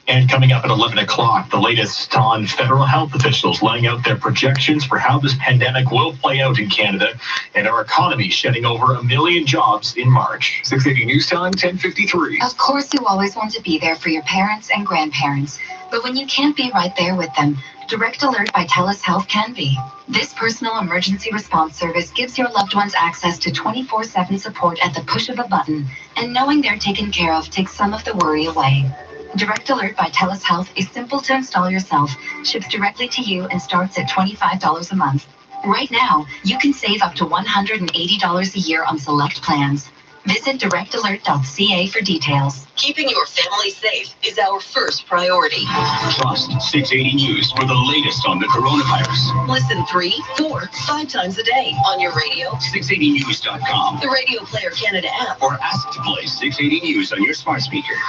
S5: And coming up at 11 o'clock, the latest on federal health officials laying out their projections for how this pandemic will play out in Canada and our economy shedding over 1 million jobs in March.
S20: 680 News Time, 10:53.
S1: Of course, you always want to be there for your parents and grandparents. But when you can't be right there with them, Direct Alert by TELUS Health can be. This personal emergency response service gives your loved ones access to 24/7 support at the push of a button. And knowing they're taken care of takes some of the worry away. Direct Alert by TELUS Health is simple to install yourself, ships directly to you, and starts at $25 a month. Right now, you can save up to $180 a year on select plans. Visit directalert.ca for details.
S7: Keeping your family safe is our first priority.
S19: Trust 680 News for the latest on the coronavirus.
S7: Listen 3, 4, 5 times a day on your radio,
S19: 680news.com,
S7: the Radio Player Canada app,
S19: or ask to play 680 News on your smart speaker.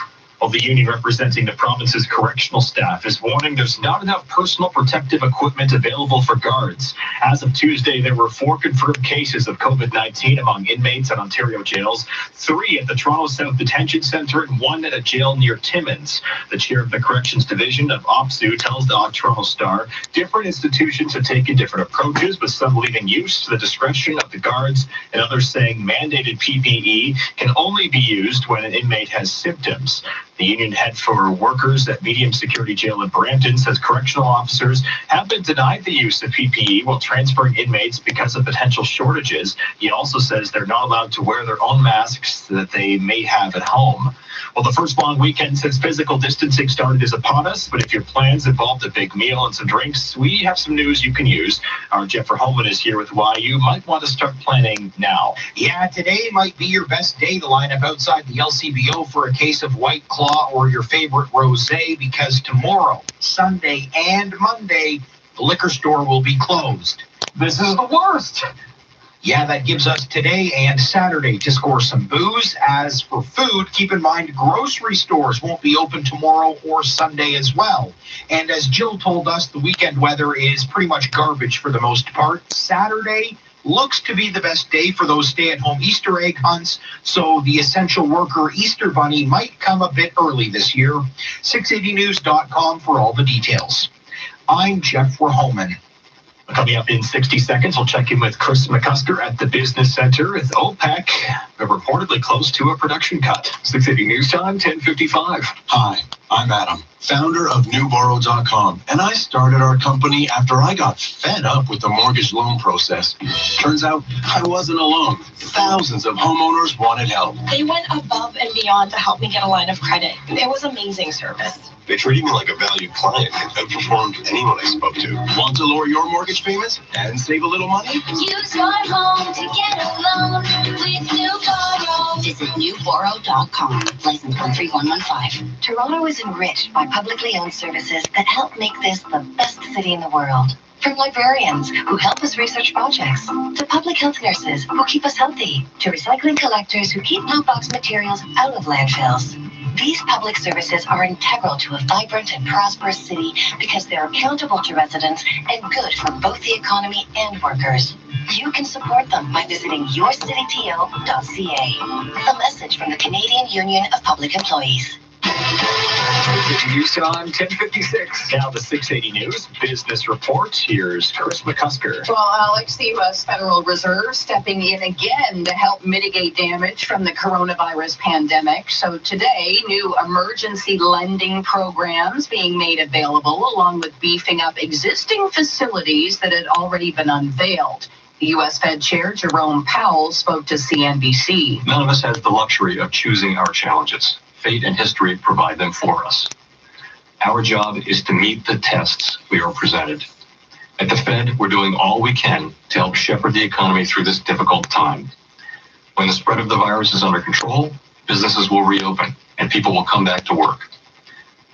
S5: Well, the union representing the province's correctional staff is warning there's not enough personal protective equipment available for guards. As of Tuesday, there were 4 confirmed cases of COVID-19 among inmates at Ontario jails, 3 at the Toronto South Detention Centre and 1 at a jail near Timmins. The chair of the Corrections Division of OPSU tells the Toronto Star different institutions have taken different approaches, with some leaving use to the discretion of the guards and others saying mandated PPE can only be used when an inmate has symptoms. The union head for workers at Medium Security Jail in Brampton says correctional officers have been denied the use of PPE while transferring inmates because of potential shortages. He also says they're not allowed to wear their own masks that they may have at home. Well, the first long weekend since physical distancing started is upon us, but if your plans involved a big meal and some drinks, we have some news you can use. Our Jeff Verhoeven is here with why you might want to start planning now.
S21: Yeah, today might be your best day to line up outside the LCBO for a case of White Claw or your favorite rosé, because tomorrow, Sunday, and Monday, the liquor store will be closed.
S5: This is the worst.
S21: Yeah, that gives us today and Saturday to score some booze. As for food, keep in mind grocery stores won't be open tomorrow or Sunday as well. And as Jill told us, the weekend weather is pretty much garbage for the most part. Saturday looks to be the best day for those stay-at-home Easter egg hunts, so the essential worker Easter bunny might come a bit early this year. 680news.com for all the details. I'm Jeff Verhoeven.
S5: Coming up in 60 seconds, we'll check in with Chris McCusker at the Business Center with OPEC, reportedly close to a production cut.
S20: 680 News Time, 10:55.
S15: Hi, I'm Adam, founder of NewBorrow.com, and I started our company after I got fed up with the mortgage loan process. Turns out I wasn't alone. Thousands of homeowners wanted help.
S23: They went above and beyond to help me get a line of credit. It was amazing service.
S15: They treated me like a valued client and outperformed anyone I spoke to. Want to lower your mortgage payments and save a little money?
S17: Use your home to get a loan with NewBorrow. Visit NewBorrow.com. License 13115. Toronto is enriched by publicly owned services that help make this the best city in the world. From librarians who help us research projects, to public health nurses who keep us healthy, to recycling collectors who keep blue box materials out of landfills. These public services are integral to a vibrant and prosperous city because they're accountable to residents and good for both the economy and workers. You can support them by visiting yourcityto.ca. A message from the Canadian Union of Public Employees.
S20: News time, 10:56.
S5: Now the 680 News Business Report. Here's Chris McCusker.
S4: Well, Alex, the U.S. Federal Reserve stepping in again to help mitigate damage from the coronavirus pandemic. So today, new emergency lending programs being made available, along with beefing up existing facilities that had already been unveiled. The U.S. Fed Chair Jerome Powell spoke to CNBC.
S8: None of us has the luxury of choosing our challenges. Fate and history provide them for us. Our job is to meet the tests we are presented. At the Fed, we're doing all we can to help shepherd the economy through this difficult time. When the spread of the virus is under control, businesses will reopen and people will come back to work.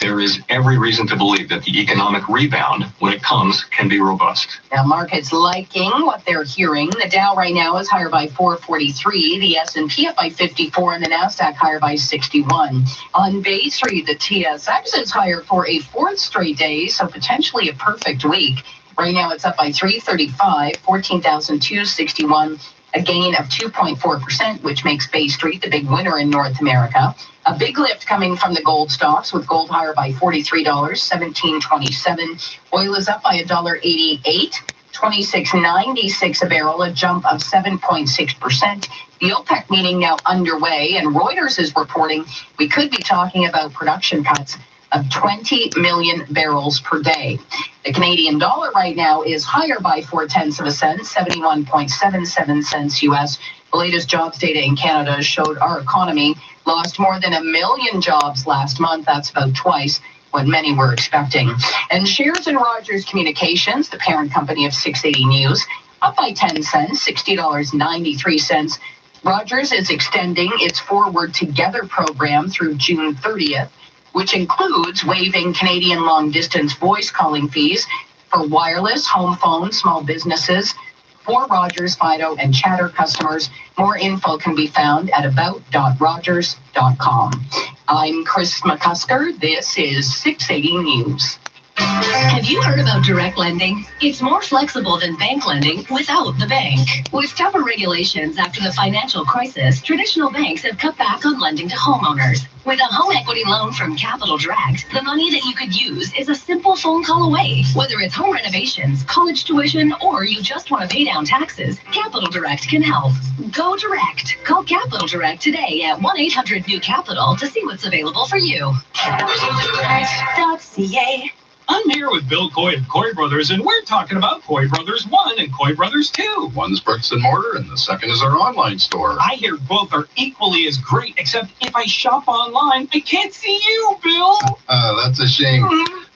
S8: There is every reason to believe that the economic rebound, when it comes, can be robust.
S4: Now, markets liking what they're hearing. The Dow right now is higher by 443, the S&P up by 54, and the Nasdaq higher by 61. On Bay Street, the TSX is higher for a fourth straight day, so potentially a perfect week. Right now, it's up by 335, 14,261. A gain of 2.4%, which makes Bay Street the big winner in North America. A big lift coming from the gold stocks, with gold higher by $43, $17.27. Oil is up by $1.88, $26.96 a barrel, a jump of 7.6%. The OPEC meeting now underway, and Reuters is reporting we could be talking about production cuts of 20 million barrels per day. The Canadian dollar right now is higher by 0.4 cents, 71.77 cents US. The latest jobs data in Canada showed our economy lost more than 1 million jobs last month. That's about twice what many were expecting. And shares in Rogers Communications, the parent company of 680 News, up by 10 cents, $60.93. Rogers is extending its Forward Together program through June 30th. Which includes waiving Canadian long-distance voice calling fees for wireless, home phone, small businesses, for Rogers, Fido, and Chatter customers. More info can be found at about.rogers.com. I'm Chris McCusker. This is 680 News.
S7: Have you heard about direct lending? It's more flexible than bank lending without the bank. With tougher regulations after the financial crisis, traditional banks have cut back on lending to homeowners. With a home equity loan from Capital Direct, the money that you could use is a simple phone call away. Whether it's home renovations, college tuition, or you just want to pay down taxes, Capital Direct can help. Go direct. Call Capital Direct today at 1-800-NEW-CAPITAL to see what's available for you. CapitalDirect.ca.
S9: I'm here with Bill Coy of Coy Brothers, and we're talking about Coy Brothers 1 and Coy Brothers 2.
S22: One's bricks and mortar, and the second is our online store.
S9: I hear both are equally as great, except if I shop online, I can't see you, Bill.
S22: That's a shame.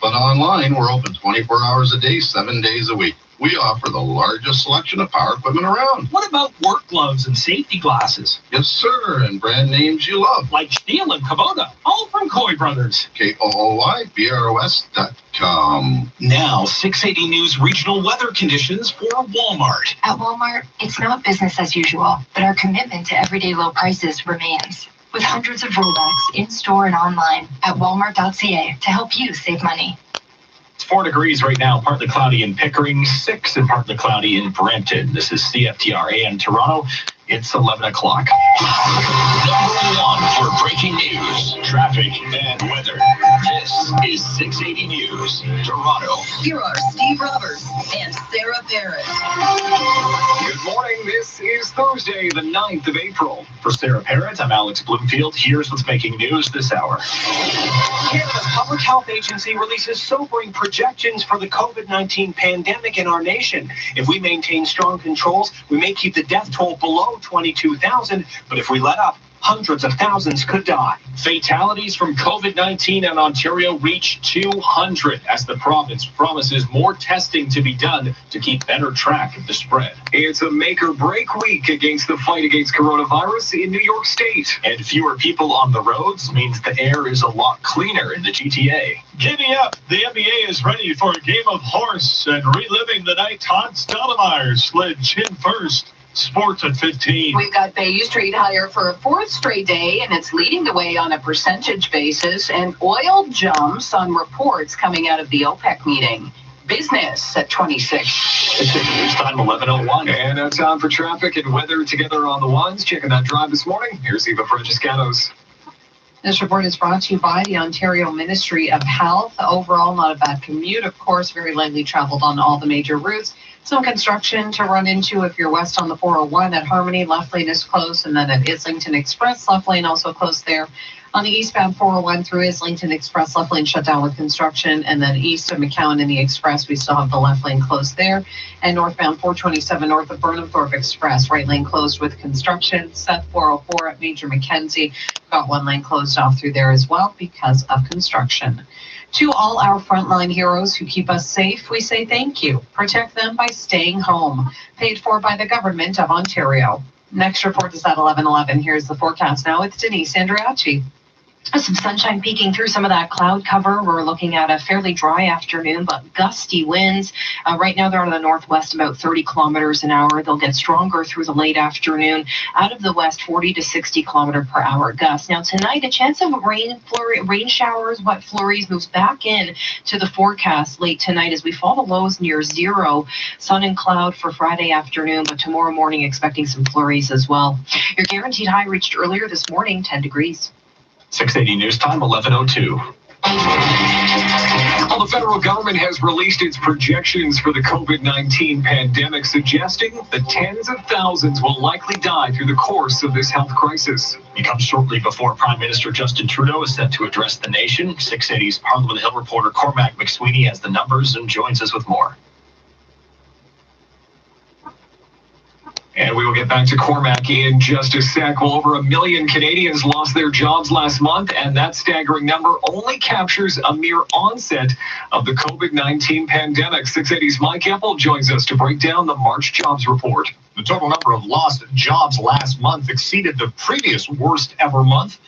S22: But online, we're open 24 hours a day, 7 days a week. We offer the largest selection of power equipment around.
S9: What about work gloves and safety glasses?
S22: Yes, sir, and brand names you love.
S9: Like Stihl and Kubota, all from Coy Brothers.
S22: KOOYBROS.com.
S18: Now, 680 News regional weather conditions for Walmart.
S1: At Walmart, it's not business as usual, but our commitment to everyday low prices remains. With hundreds of rollbacks in-store and online at walmart.ca to help you save money.
S5: It's 4 degrees right now, partly cloudy in Pickering, 6 and partly cloudy in Brampton. This is CFTR AM Toronto. It's 11 o'clock.
S19: Number 1 for breaking news, traffic, and weather. This is 680 News, Toronto.
S7: Here are Steve Roberts and Sarah Parrott.
S20: Good morning. This is Thursday, the 9th of April.
S5: For Sarah Parrott, I'm Alex Bloomfield. Here's what's making news this hour.
S24: Canada's Public Health Agency releases sobering projections for the COVID-19 pandemic in our nation. If we maintain strong controls, we may keep the death toll below 22,000, but if we let up, hundreds of thousands could die.
S9: Fatalities from COVID-19 in Ontario reach 200 as the province promises more testing to be done to keep better track of the spread.
S20: It's a make-or-break week against the fight against coronavirus in New York State.
S5: And fewer people on the roads means the air is a lot cleaner in the GTA.
S2: Giddy up! The NBA is ready for a game of horse and reliving the night Todd Stoudemire slid chin first. Sports at 15.
S4: We've got Bay Street higher for a fourth straight day, and it's leading the way on a percentage basis. And oil jumps on reports coming out of the OPEC meeting. Business at 26.
S5: It's news time 11:01.
S20: And now time for traffic and weather together on the ones. Checking that drive this morning. Here's Eva Francescanos.
S4: This report is brought to you by the Ontario Ministry of Health. Overall, not a bad commute, of course, very lightly traveled on all the major routes. Some construction to run into if you're west on the 401 at Harmony, left lane is closed, and then at Islington Express, left lane also closed there. On the eastbound 401 through Islington Express, left lane shut down with construction, and then east of McCowan in the Express, we still have the left lane closed there. And northbound 427 north of Burnham Thorpe Express, right lane closed with construction. Seth 404 at Major Mackenzie, got one lane closed off through there as well because of construction. To all our frontline heroes who keep us safe, we say thank you. Protect them by staying home. Paid for by the Government of Ontario. Next report is at 11:11. Here's the forecast now with Denise Andriachi.
S14: Some sunshine peeking through some of that cloud cover. We're looking at a fairly dry afternoon, but gusty winds. Right now they're out of the northwest about 30 kilometers an hour. They'll get stronger through the late afternoon. Out of the west, 40 to 60 kilometer per hour gusts. Now tonight, a chance of rain showers, wet flurries moves back in to the forecast late tonight as we fall to lows near zero. Sun and cloud for Friday afternoon, but tomorrow morning expecting some flurries as well. Your guaranteed high reached earlier this morning, 10 degrees.
S5: 680 News Time, 11:02.
S20: Well, the federal government has released its projections for the COVID-19 pandemic, suggesting that tens of thousands will likely die through the course of this health crisis.
S5: It comes shortly before Prime Minister Justin Trudeau is set to address the nation. 680's Parliament Hill reporter Cormac McSweeney has the numbers and joins us with more.
S20: And we will get back to Cormac in just a sec. Well, over 1 million Canadians lost their jobs last month, and that staggering number only captures a mere onset of the COVID-19 pandemic. 680's Mike Epple joins us to break down the March jobs report.
S3: The total number of lost jobs last month exceeded the previous worst ever month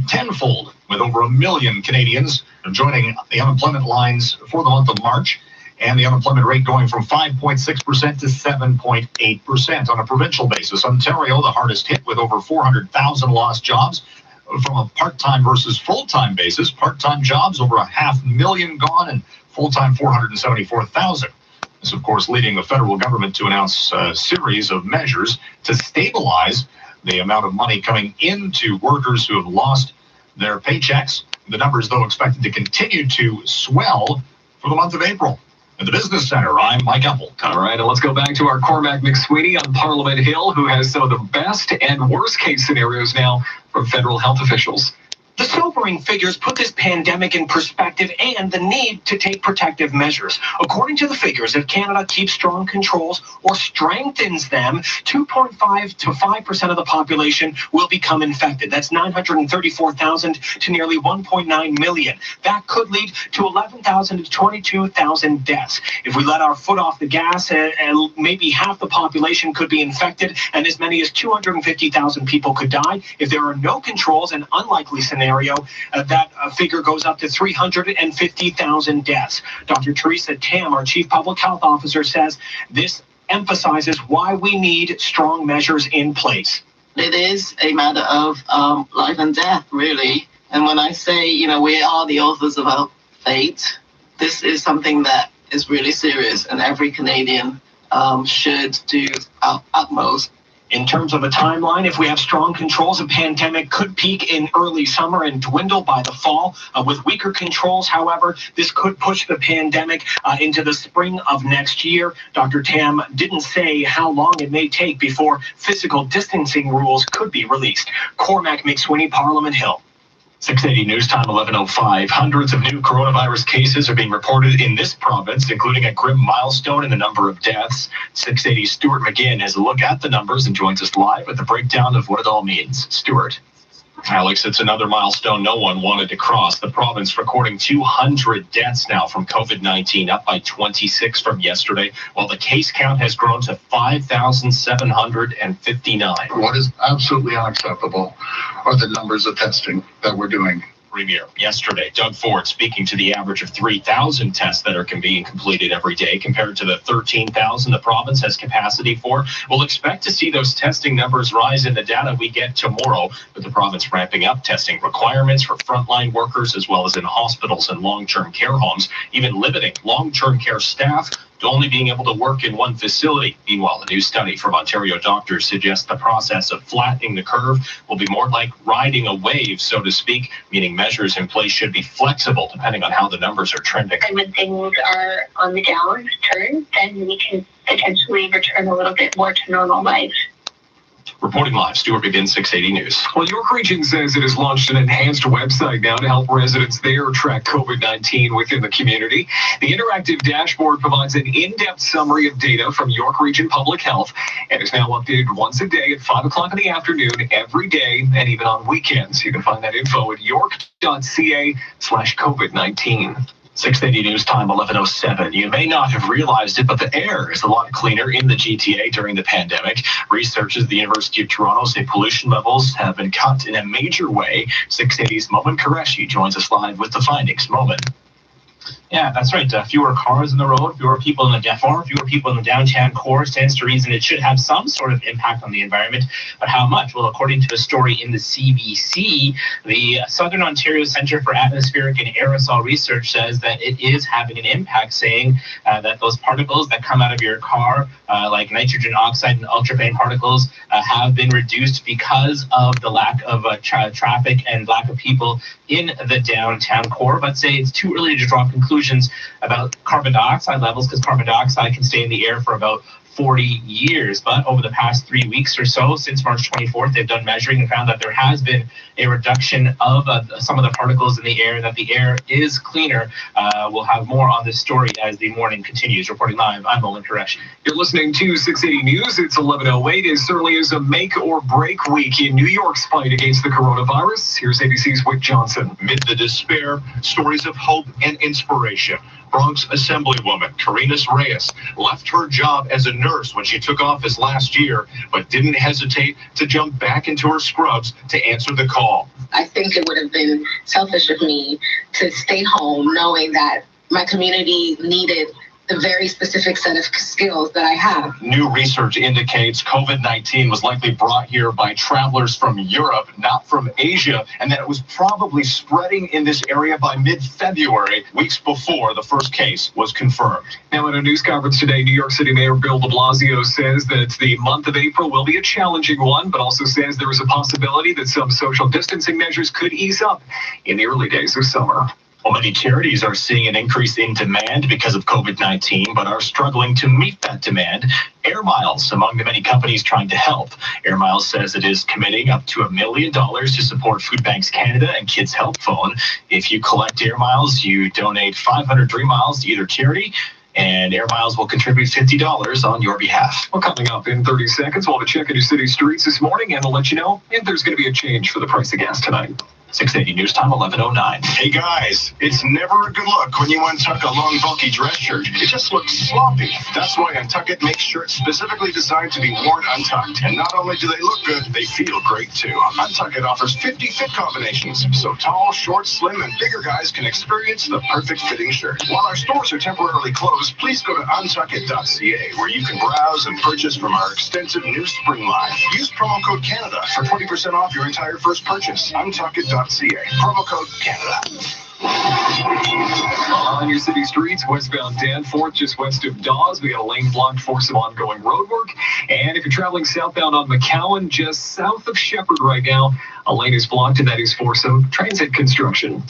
S3: tenfold, with over 1 million Canadians joining the unemployment lines for the month of March, and the unemployment rate going from 5.6% to 7.8%. On a provincial basis, Ontario, the hardest hit, with over 400,000 lost jobs. From a part-time versus full-time basis, part-time jobs over 500,000 gone, and full-time 474,000. This, of course, leading the federal government to announce a series of measures to stabilize the amount of money coming into workers who have lost their paychecks. The numbers, though, expected to continue to swell for the month of April. At the Business Center, I'm Mike Epple.
S20: All right, and let's go back to our Cormac McSweeney on Parliament Hill, who has some of the best and worst case scenarios now from federal health officials.
S24: The sobering figures put this pandemic in perspective and the need to take protective measures. According to the figures, if Canada keeps strong controls or strengthens them, 2.5 to 5% of the population will become infected. That's 934,000 to nearly 1.9 million. That could lead to 11,000 to 22,000 deaths. If we let our foot off the gas, and maybe half the population could be infected, and as many as 250,000 people could die. If there are no controls, an unlikely scenario, that figure goes up to 350,000 deaths. Dr. Theresa Tam, our Chief Public Health Officer, says this emphasizes why we need strong measures in place.
S6: It is a matter of life and death, really. And when I say, we are the authors of our fate, this is something that is really serious, and every Canadian should do our utmost.
S24: In terms of a timeline, if we have strong controls, the pandemic could peak in early summer and dwindle by the fall. With weaker controls, however, this could push the pandemic into the spring of next year. Dr. Tam didn't say how long it may take before physical distancing rules could be released. Cormac McSweeney, Parliament Hill.
S5: 680 News Time, 11:05. Hundreds of new coronavirus cases are being reported in this province, including a grim milestone in the number of deaths. 680's Stuart McGinn has a look at the numbers and joins us live with the breakdown of what it all means. Stuart.
S9: Alex, it's another milestone no one wanted to cross. The province recording 200 deaths now from COVID-19, up by 26 from yesterday, while the case count has grown to 5,759.
S26: What is absolutely unacceptable are the numbers of testing that we're doing.
S9: Premier yesterday, Doug Ford, speaking to the average of 3,000 tests that are being completed every day compared to the 13,000 the province has capacity for. We'll expect to see those testing numbers rise in the data we get tomorrow, with the province ramping up testing requirements for frontline workers as well as in hospitals and long-term care homes, even limiting long-term care staff only being able to work in one facility. Meanwhile, a new study from Ontario doctors suggests the process of flattening the curve will be more like riding a wave, so to speak, meaning measures in place should be flexible depending on how the numbers are trending.
S10: And when things are on the downturn, then we can potentially return a little bit more to normal life.
S9: Reporting live, Stuart begins 680 News.
S20: Well, York Region says it has launched an enhanced website now to help residents there track COVID-19 within the community. The interactive dashboard provides an in-depth summary of data from York Region Public Health and is now updated once a day at 5 o'clock in the afternoon every day and even on weekends. You can find that info at york.ca/COVID-19.
S9: 680 News Time, 11:07. You may not have realized it, but the air is a lot cleaner in the GTA during the pandemic. Researchers at the University of Toronto say pollution levels have been cut in a major way. 680's Momin Qureshi joins us live with the findings. Momin.
S11: Yeah, that's right. Fewer cars on the road, fewer people in the downtown core stands to reason it should have some sort of impact on the environment. But how much? Well, according to a story in the CBC, the Southern Ontario Centre for Atmospheric and Aerosol Research says that it is having an impact, saying that those particles that come out of your car, like nitrogen oxide and ultrafine particles, have been reduced because of the lack of traffic and lack of people in the downtown core, but say it's too early to draw conclusions about carbon dioxide levels because carbon dioxide can stay in the air for about 40 years. But over the past 3 weeks or so, since March 24th, they've done measuring and found that there has been a reduction of some of the particles in the air, that the air is cleaner. We'll have more on this story as the morning continues. Reporting live, I'm Momin Qureshi.
S20: You're listening to 680 News. It's 11:08. It certainly is a make or break week in New York's fight against the coronavirus. Here's ABC's Wick Johnson.
S3: Amid the despair, stories of hope and inspiration. Bronx Assemblywoman Carinas Reyes left her job as a nurse when she took office last year, but didn't hesitate to jump back into her scrubs to answer the call.
S6: I think it would have been selfish of me to stay home knowing that my community needed the very specific set of skills that I have.
S3: New research indicates COVID-19 was likely brought here by travelers from Europe, not from Asia, and that it was probably spreading in this area by mid-February, weeks before the first case was confirmed.
S20: Now, in a news conference today, New York City Mayor Bill de Blasio says that the month of April will be a challenging one, but also says there is a possibility that some social distancing measures could ease up in the early days of summer.
S9: Well, many charities are seeing an increase in demand because of COVID-19, but are struggling to meet that demand. Air Miles, among the many companies trying to help. Air Miles says it is committing up to $1 million to support Food Banks Canada and Kids Help Phone. If you collect Air Miles, you donate 503 miles to either charity, and Air Miles will contribute $50 on your behalf.
S20: Well, coming up in 30 seconds, we'll have a check into city streets this morning, and we'll let you know if there's going to be a change for the price of gas tonight.
S9: 680 News Time, 11:09.
S12: Hey guys, it's never a good look when you untuck a long, bulky dress shirt. It just looks sloppy. That's why Untuck It makes shirts specifically designed to be worn untucked. And not only do they look good, they feel great too. Untuck It offers 50 fit combinations, so tall, short, slim, and bigger guys can experience the perfect fitting shirt. While our stores are temporarily closed, please go to untuckit.ca, where you can browse and purchase from our extensive new spring line. Use promo code Canada for 20% off your entire first purchase. Untuckit.ca. Promo code Canada.
S20: On your city streets, westbound Danforth, just west of Dawes, we got a lane blocked for some ongoing road work. And if you're traveling southbound on McCowan, just south of Shepherd right now, a lane is blocked, and that is for some transit construction.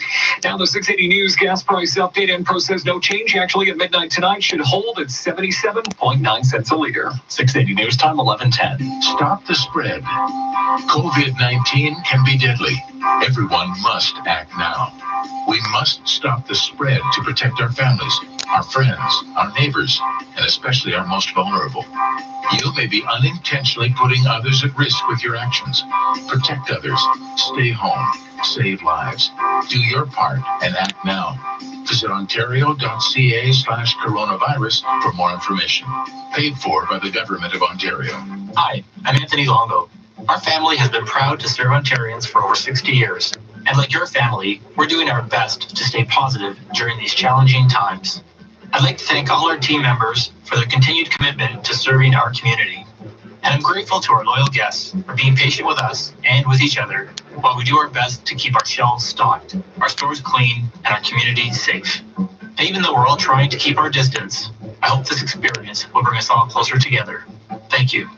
S20: Now, the 680 News gas price update. Enpro says no change. Actually, at midnight tonight, should hold at 77.9 cents a liter.
S9: 680 News Time, 11:10.
S13: Stop the spread. COVID-19 can be deadly. Everyone must act now. We must stop the spread to protect our families, our friends, our neighbors, and especially our most vulnerable. You may be unintentionally putting others at risk with your actions. Protect others. Stay home. Save lives. Do your part and act now. Visit ontario.ca/coronavirus for more information. Paid for by the Government of Ontario.
S16: Hi, I'm Anthony Longo. Our family has been proud to serve Ontarians for over 60 years. And like your family, we're doing our best to stay positive during these challenging times. I'd like to thank all our team members for their continued commitment to serving our community. And I'm grateful to our loyal guests for being patient with us and with each other while we do our best to keep our shelves stocked, our stores clean, and our community safe. And even though we're all trying to keep our distance, I hope this experience will bring us all closer together. Thank you.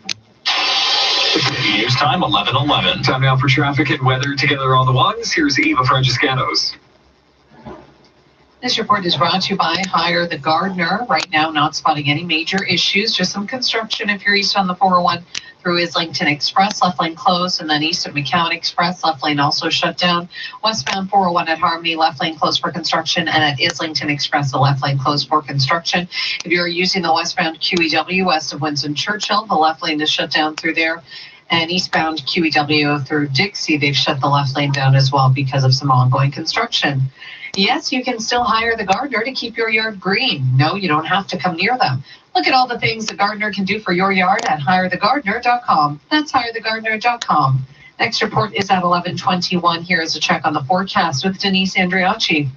S9: 680 News Time, 11:11.
S20: Time now for traffic and weather together on the ones. Here's Eva Franciscanos.
S4: This report is brought to you by Hire the Gardener. Right now, not spotting any major issues, just some construction if you're east on the 401 through Islington Express, left lane closed, and then east of McCowan Express, left lane also shut down. Westbound 401 at Harmony, left lane closed for construction, and at Islington Express, the left lane closed for construction. If you're using the westbound QEW west of Winston Churchill, the left lane is shut down through there. And eastbound QEW through Dixie, they've shut the left lane down as well because of some ongoing construction. Yes, you can still hire the gardener to keep your yard green. No, you don't have to come near them. Look at all the things the gardener can do for your yard at hirethegardener.com. That's hirethegardener.com. Next report is at 11:21. Here is a check on the forecast with Denise Andriacci.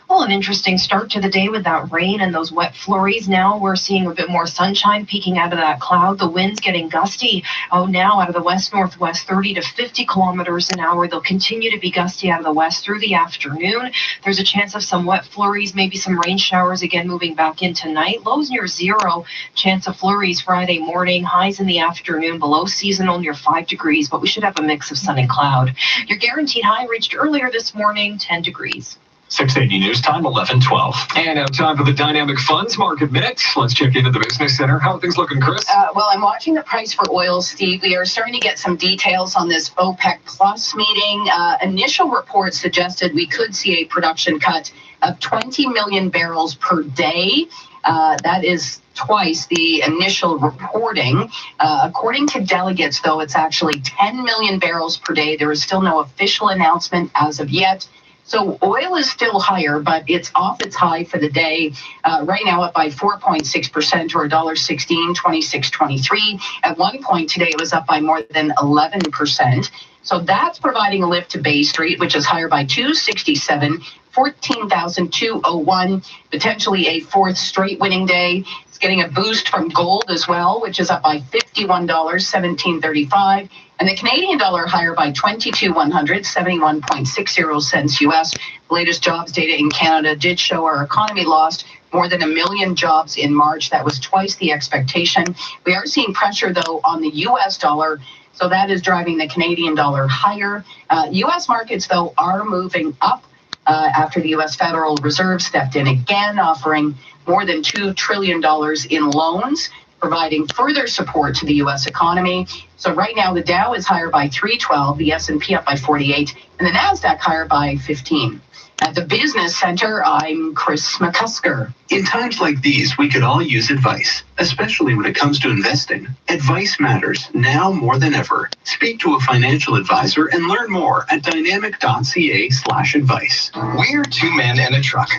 S14: Well, an interesting start to the day with that rain and those wet flurries. Now we're seeing a bit more sunshine peeking out of that cloud. The winds getting gusty now out of the west-northwest, 30 to 50 kilometers an hour. They'll continue to be gusty out of the west through the afternoon. There's a chance of some wet flurries, maybe some rain showers again moving back in tonight. Lows near 0. Chance of flurries Friday morning. Highs in the afternoon below seasonal near 5 degrees, but we should have a mix of sun and cloud. Your guaranteed high reached earlier this morning, 10 degrees.
S9: 680 News Time, 11:12.
S20: And now time for the Dynamic Funds Market Minute. Let's check into the Business Center. How are things looking, Chris?
S4: Well, I'm watching the price for oil, Steve. We are starting to get some details on this OPEC Plus meeting. Initial reports suggested we could see a production cut of 20 million barrels per day. That is twice the initial reporting. According to delegates, though, it's actually 10 million barrels per day. There is still no official announcement as of yet. So oil is still higher, but it's off its high for the day. Right now up by 4.6% or $1.16, 26.23. At one point today, it was up by more than 11%. So that's providing a lift to Bay Street, which is higher by 267, 14,201, potentially a fourth straight winning day. It's getting a boost from gold as well, which is up by $51, 17.35. And the Canadian dollar higher by 22,100, 71.60 cents US. The latest jobs data in Canada did show our economy lost more than 1 million jobs in March. That was twice the expectation. We are seeing pressure, though, on the US dollar. So that is driving the Canadian dollar higher. US markets, though, are moving up after the US Federal Reserve stepped in again, offering more than $2 trillion in loans, providing further support to the U.S. economy. So right now, the Dow is higher by 312, the S&P up by 48, and the NASDAQ higher by 15. At the Business Center, I'm Chris McCusker.
S8: In times like these, we could all use advice, especially when it comes to investing. Advice matters now more than ever. Speak to a financial advisor and learn more at dynamic.ca/advice.
S15: We're two men and a truck.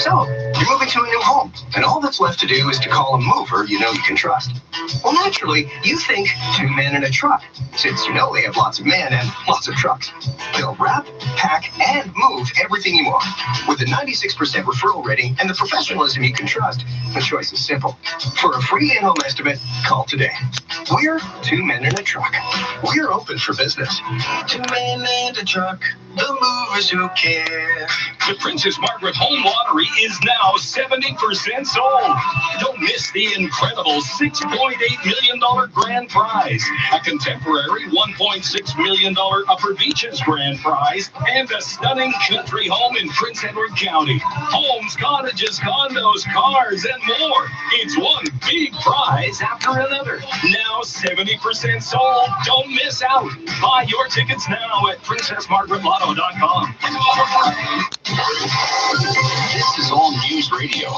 S15: So, you're moving to a new home, and all that's left to do is to call a mover you know you can trust. Well, naturally, you think two men and a truck, since you know they have lots of men and lots of trucks. They'll wrap, pack, and move everything you want. With a 96% referral rating and the professionalism you can trust, the choice is simple. For a free in-home estimate, call today. We're two men and a truck. We're open for business. Two men and a truck, the movers who care.
S2: The Princess Margaret Home Lottery is now 70% sold. Don't miss the incredible $6.8 million grand prize, a contemporary $1.6 million Upper Beaches grand prize, and a stunning country home in Prince Edward County. Homes, cottages, condos, cars, and more. It's one big prize after another. Now 70% sold. Don't miss out. Buy your tickets now at PrincessMargaretLotto.com.
S19: This is All News Radio,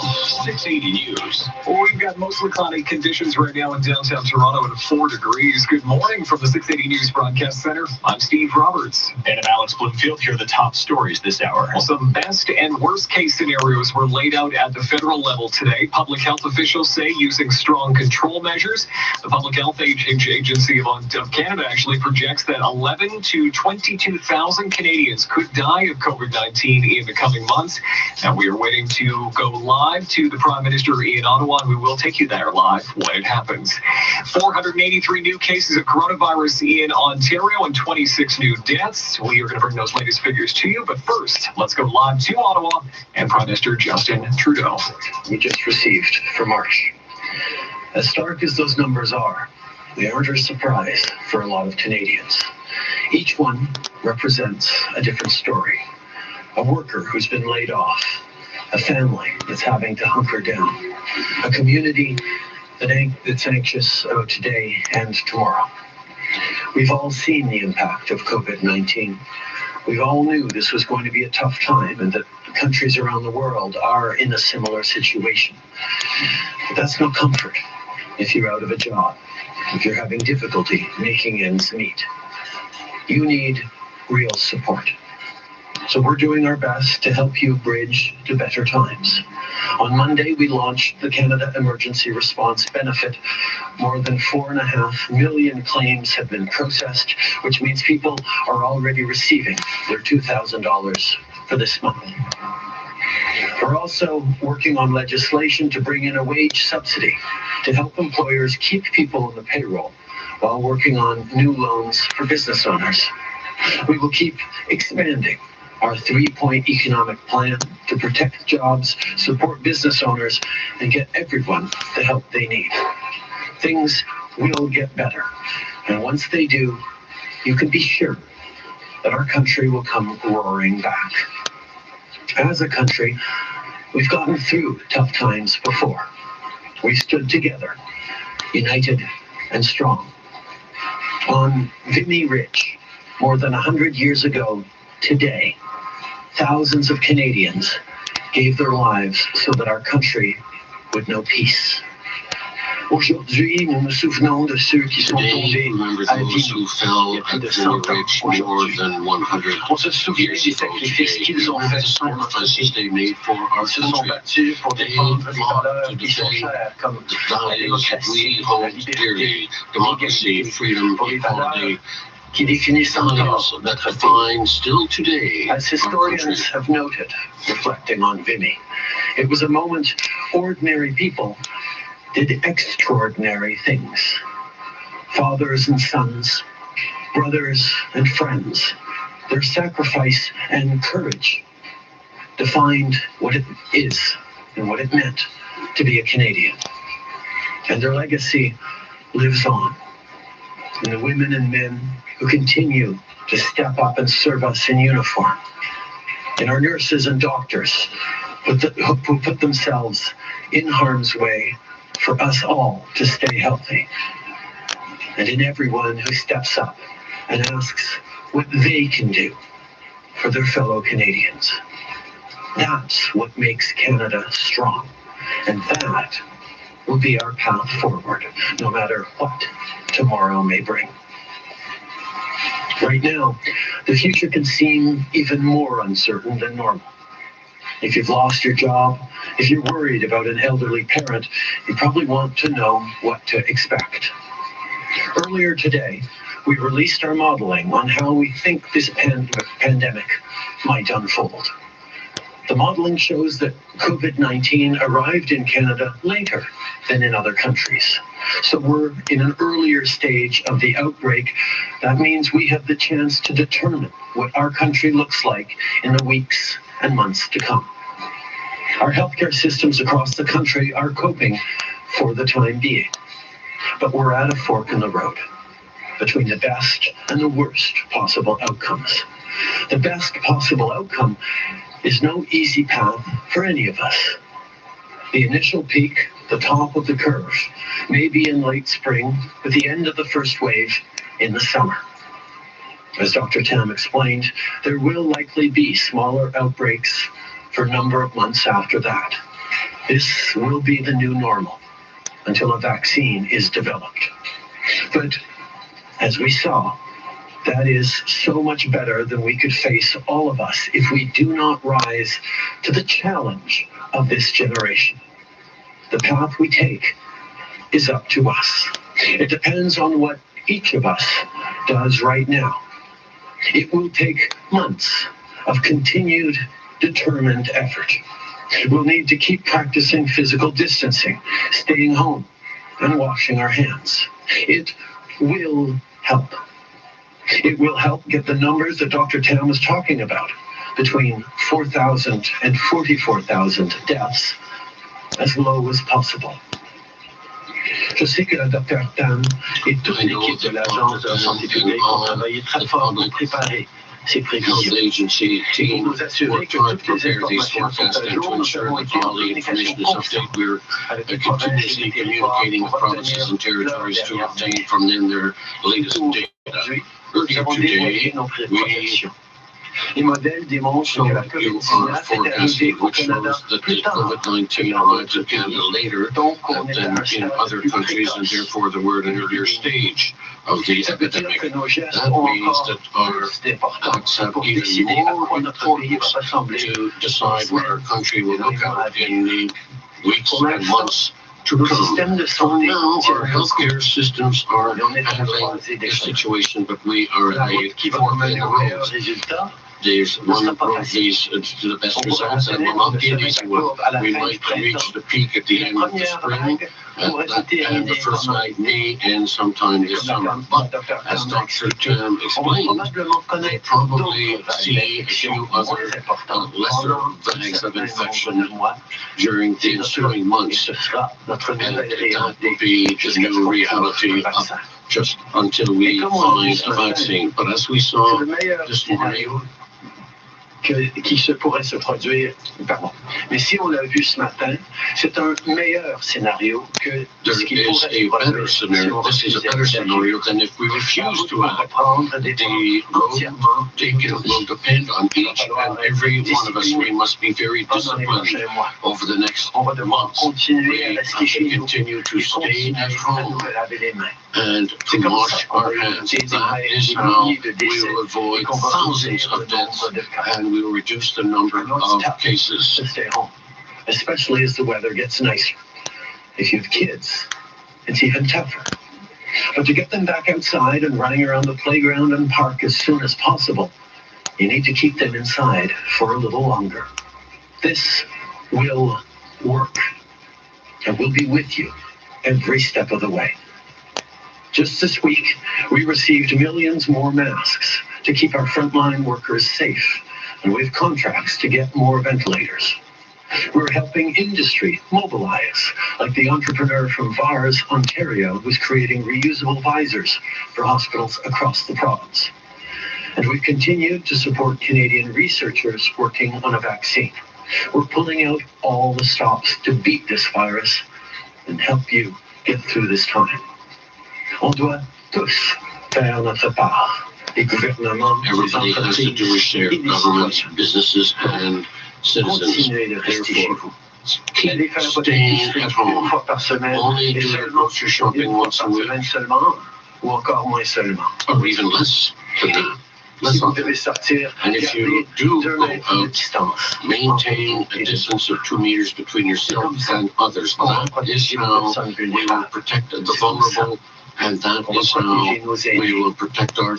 S19: 680 News.
S20: We've got mostly cloudy conditions right now in downtown Toronto at 4 degrees. Good morning from the 680 News Broadcast Center. I'm Steve Roberts.
S9: And I'm Alex Bloomfield. Here are the top stories this hour.
S20: Well, some best and worst case scenarios were laid out at the federal level today. Public health officials say using strong control measures. The Public Health Agency of Canada actually projects that 11 to 22,000 Canadians could die of COVID-19 in the coming months. And we are are waiting to go live to the Prime Minister in Ottawa, and we will take you there live when it happens. 483 new cases of coronavirus in Ontario and 26 new deaths. We are going to bring those latest figures to you, but first, let's go live to Ottawa and Prime Minister Justin Trudeau.
S8: We just received for March. As stark as those numbers are, they aren't a surprise for a lot of Canadians. Each one represents a different story. A worker who's been laid off, a family that's having to hunker down, a community that's anxious about today and tomorrow. We've all seen the impact of COVID-19. We all knew this was going to be a tough time and that countries around the world are in a similar situation. But that's no comfort if you're out of a job, if you're having difficulty making ends meet. You need real support. So we're doing our best to help you bridge to better times. On Monday, we launched the Canada Emergency Response Benefit. More than 4.5 million claims have been processed, which means people are already receiving their $2,000 for this month. We're also working on legislation to bring in a wage subsidy to help employers keep people on the payroll while working on new loans for business owners. We will keep expanding our 3-point economic plan to protect jobs, support business owners, and get everyone the help they need. Things will get better, and once they do, you can be sure that our country will come roaring back. As a country, we've gotten through tough times before. We stood together, united and strong. On Vimy Ridge, more than 100 years ago today, thousands of Canadians gave their lives so that our country would know peace. Aujourd'hui, nous nous souvenons de ceux qui sont tombés à Vimy il y a plus de 100 ans aujourd'hui. On se souvient des sacrifices qu'ils ont faits pour notre pays. Ils se sont battus pour défendre les valeurs qui sont chères, comme la démocratie, la liberté, l'égalité, pour les valeurs qui définissent encore notre pays. As historians have noted, reflecting on Vimy, it was a moment ordinary people did extraordinary things. Fathers and sons, brothers and friends, their sacrifice and courage defined what it is and what it meant to be a Canadian. And their legacy lives on in the women and men who continue to step up and serve us in uniform, in our nurses and doctors who put themselves in harm's way for us all to stay healthy, and in everyone who steps up and asks what they can do for their fellow Canadians. That's what makes Canada strong, and that will be our path forward, no matter what tomorrow may bring. Right now, the future can seem even more uncertain than normal. If you've lost your job, if you're worried about an elderly parent, you probably want to know what to expect. Earlier today, we released our modeling on how we think this pandemic might unfold. The modeling shows that COVID-19 arrived in Canada later than in other countries. So we're in an earlier stage of the outbreak. That means we have the chance to determine what our country looks like in the weeks and months to come. Our healthcare systems across the country are coping for the time being, but we're at a fork in the road between the best and the worst possible outcomes. The best possible outcome is no easy path for any of us. The initial peak, the top of the curve, may be in late spring, with the end of the first wave in the summer. As Dr. Tam explained, there will likely be smaller outbreaks for a number of months after that. This will be the new normal until a vaccine is developed. But as we saw, that is so much better than we could face, all of us, if we do not rise to the challenge of this generation. The path we take is up to us. It depends on what each of us does right now. It will take months of continued, determined effort. We'll need to keep practicing physical distancing, staying home, and washing our hands. It will help. It will help get the numbers that Dr. Tam was talking about, between 4,000 and 44,000 deaths, as low as possible. Je sais que la Dr. Tam et toute l'équipe de l'Agence de la santé publique ont travaillé très fort pour préparer ces prévisions. Pour nous assurer que toutes les informations sont à jour, nous avons été en communication constante avec les provinces et les territoires pour obtenir leur dernière data. Nous avons dévoilé nos projections. Les modèles démontrent que la COVID-19 est arrivée au Canada plus tard. Donc, on est à un stade plus précoce. Ça veut dire que nos gestes ont encore plus d'importance pour décider à quoi notre pays va ressembler dans les semaines et mois à venir. Nos systèmes de santé
S19: our healthcare systems are handling the situation, but we are in a fork in the road. There's one approach leads to the best results, and will not be an easy one. We might reach the peak at the end of the spring, and the first night May, and sometime this summer. But as Dr. Tam explained, they probably see a few other lesser vagues of infection during the ensuing months, and that will be the new reality of just until we find a vaccine. But as we saw this morning,
S8: qui se pourrait se produire. Pardon. Mais si on l'a vu ce matin, c'est un meilleur scénario que ce qui pourrait se produire si on refuse
S19: scenario than if we refuse to act. The road taken will depend on each and every one of us. We must be very disciplined over the next months. We have to continue to stay at home and to wash our hands. That is how we will avoid thousands of deaths, and we will reduce the number of cases.
S8: To stay home, especially as the weather gets nicer. If you have kids, it's even tougher. But to get them back outside and running around the playground and park as soon as possible, you need to keep them inside for a little longer. This will work, and we'll be with you every step of the way. Just this week, we received millions more masks to keep our frontline workers safe, and we have contracts to get more ventilators. We're helping industry mobilize, like the entrepreneur from Vars, Ontario, who's creating reusable visors for hospitals across the province. And we've continued to support Canadian researchers working on a vaccine. We're pulling out all the stops to beat this virus and help you get through this time. On doit tous faire notre part. Les gouvernements,
S19: everybody has to do with their governments, businesses, and citizens. Therefore, keep staying at home. Only do your grocery shopping once a week, or even less than that. And if you do go out, maintain a distance of 2 meters between yourself and others. That is how we will protect the vulnerable, and that is how we will protect our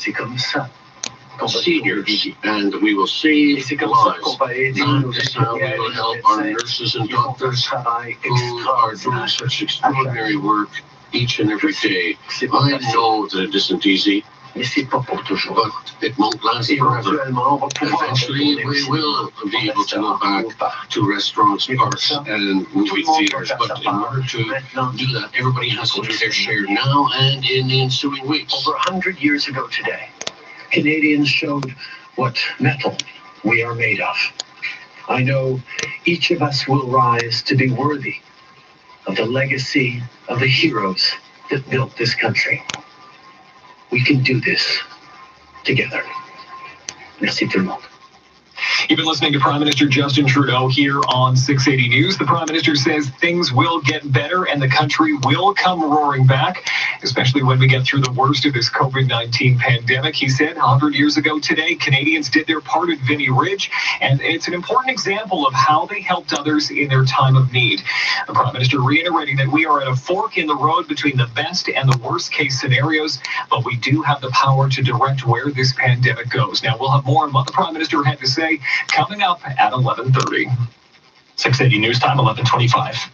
S19: seniors, and we will save lives. That is how we will help our nurses and doctors who are doing such extraordinary work each and every day. I know that it isn't easy, but it won't last forever. Eventually, we will be able to go back to restaurants, parks, and movie theaters. But in order to do that, everybody has to do their share now and in the ensuing weeks.
S8: Over 100 years ago today, Canadians showed what metal we are made of. I know each of us will rise to be worthy of the legacy of the heroes that built this country. We can do this together. Merci tout le monde.
S20: You've been listening to Prime Minister Justin Trudeau here on 680 News. The Prime Minister says things will get better and the country will come roaring back, especially when we get through the worst of this COVID-19 pandemic. He said 100 years ago today, Canadians did their part at Vimy Ridge, and it's an important example of how they helped others in their time of need. The Prime Minister reiterating that we are at a fork in the road between the best and the worst case scenarios, but we do have the power to direct where this pandemic goes. Now, we'll have more on what the Prime Minister had to say coming up at 11:30.
S5: 680 News Time, 11:25.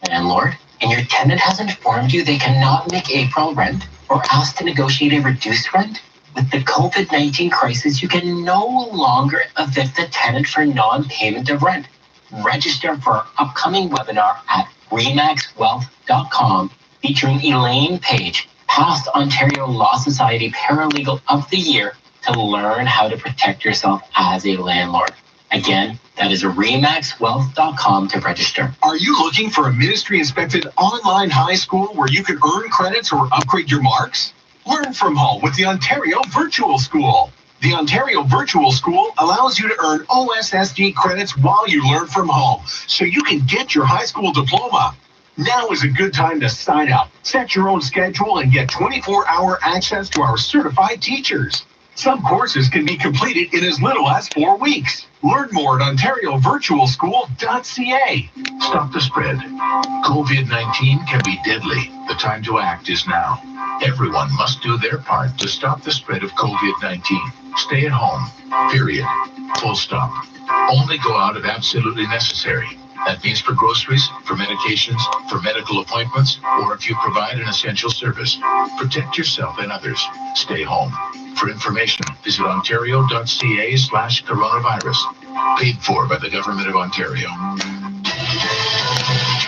S16: Landlord, and your tenant has informed you they cannot make April rent or ask to negotiate a reduced rent? With the COVID-19 crisis, you can no longer evict a tenant for non-payment of rent. Register for our upcoming webinar at remaxwealth.com featuring Elaine Page, past Ontario Law Society Paralegal of the Year, to learn how to protect yourself as a landlord. Again, that is remaxwealth.com to register.
S17: Are you looking for a ministry-inspected online high school where you can earn credits or upgrade your marks? Learn from home with the Ontario Virtual School. The Ontario Virtual School allows you to earn OSSD credits while you learn from home, so you can get your high school diploma. Now is a good time to sign up, set your own schedule, and get 24-hour access to our certified teachers. Some courses can be completed in as little as 4 weeks. Learn more at OntarioVirtualSchool.ca.
S13: Stop the spread. COVID-19 can be deadly. The time to act is now. Everyone must do their part to stop the spread of COVID-19. Stay at home. Period. Full stop. Only go out if absolutely necessary. That means for groceries, for medications, for medical appointments, or if you provide an essential service. Protect yourself and others. Stay home. For information, visit ontario.ca/coronavirus. Paid for by the Government of Ontario.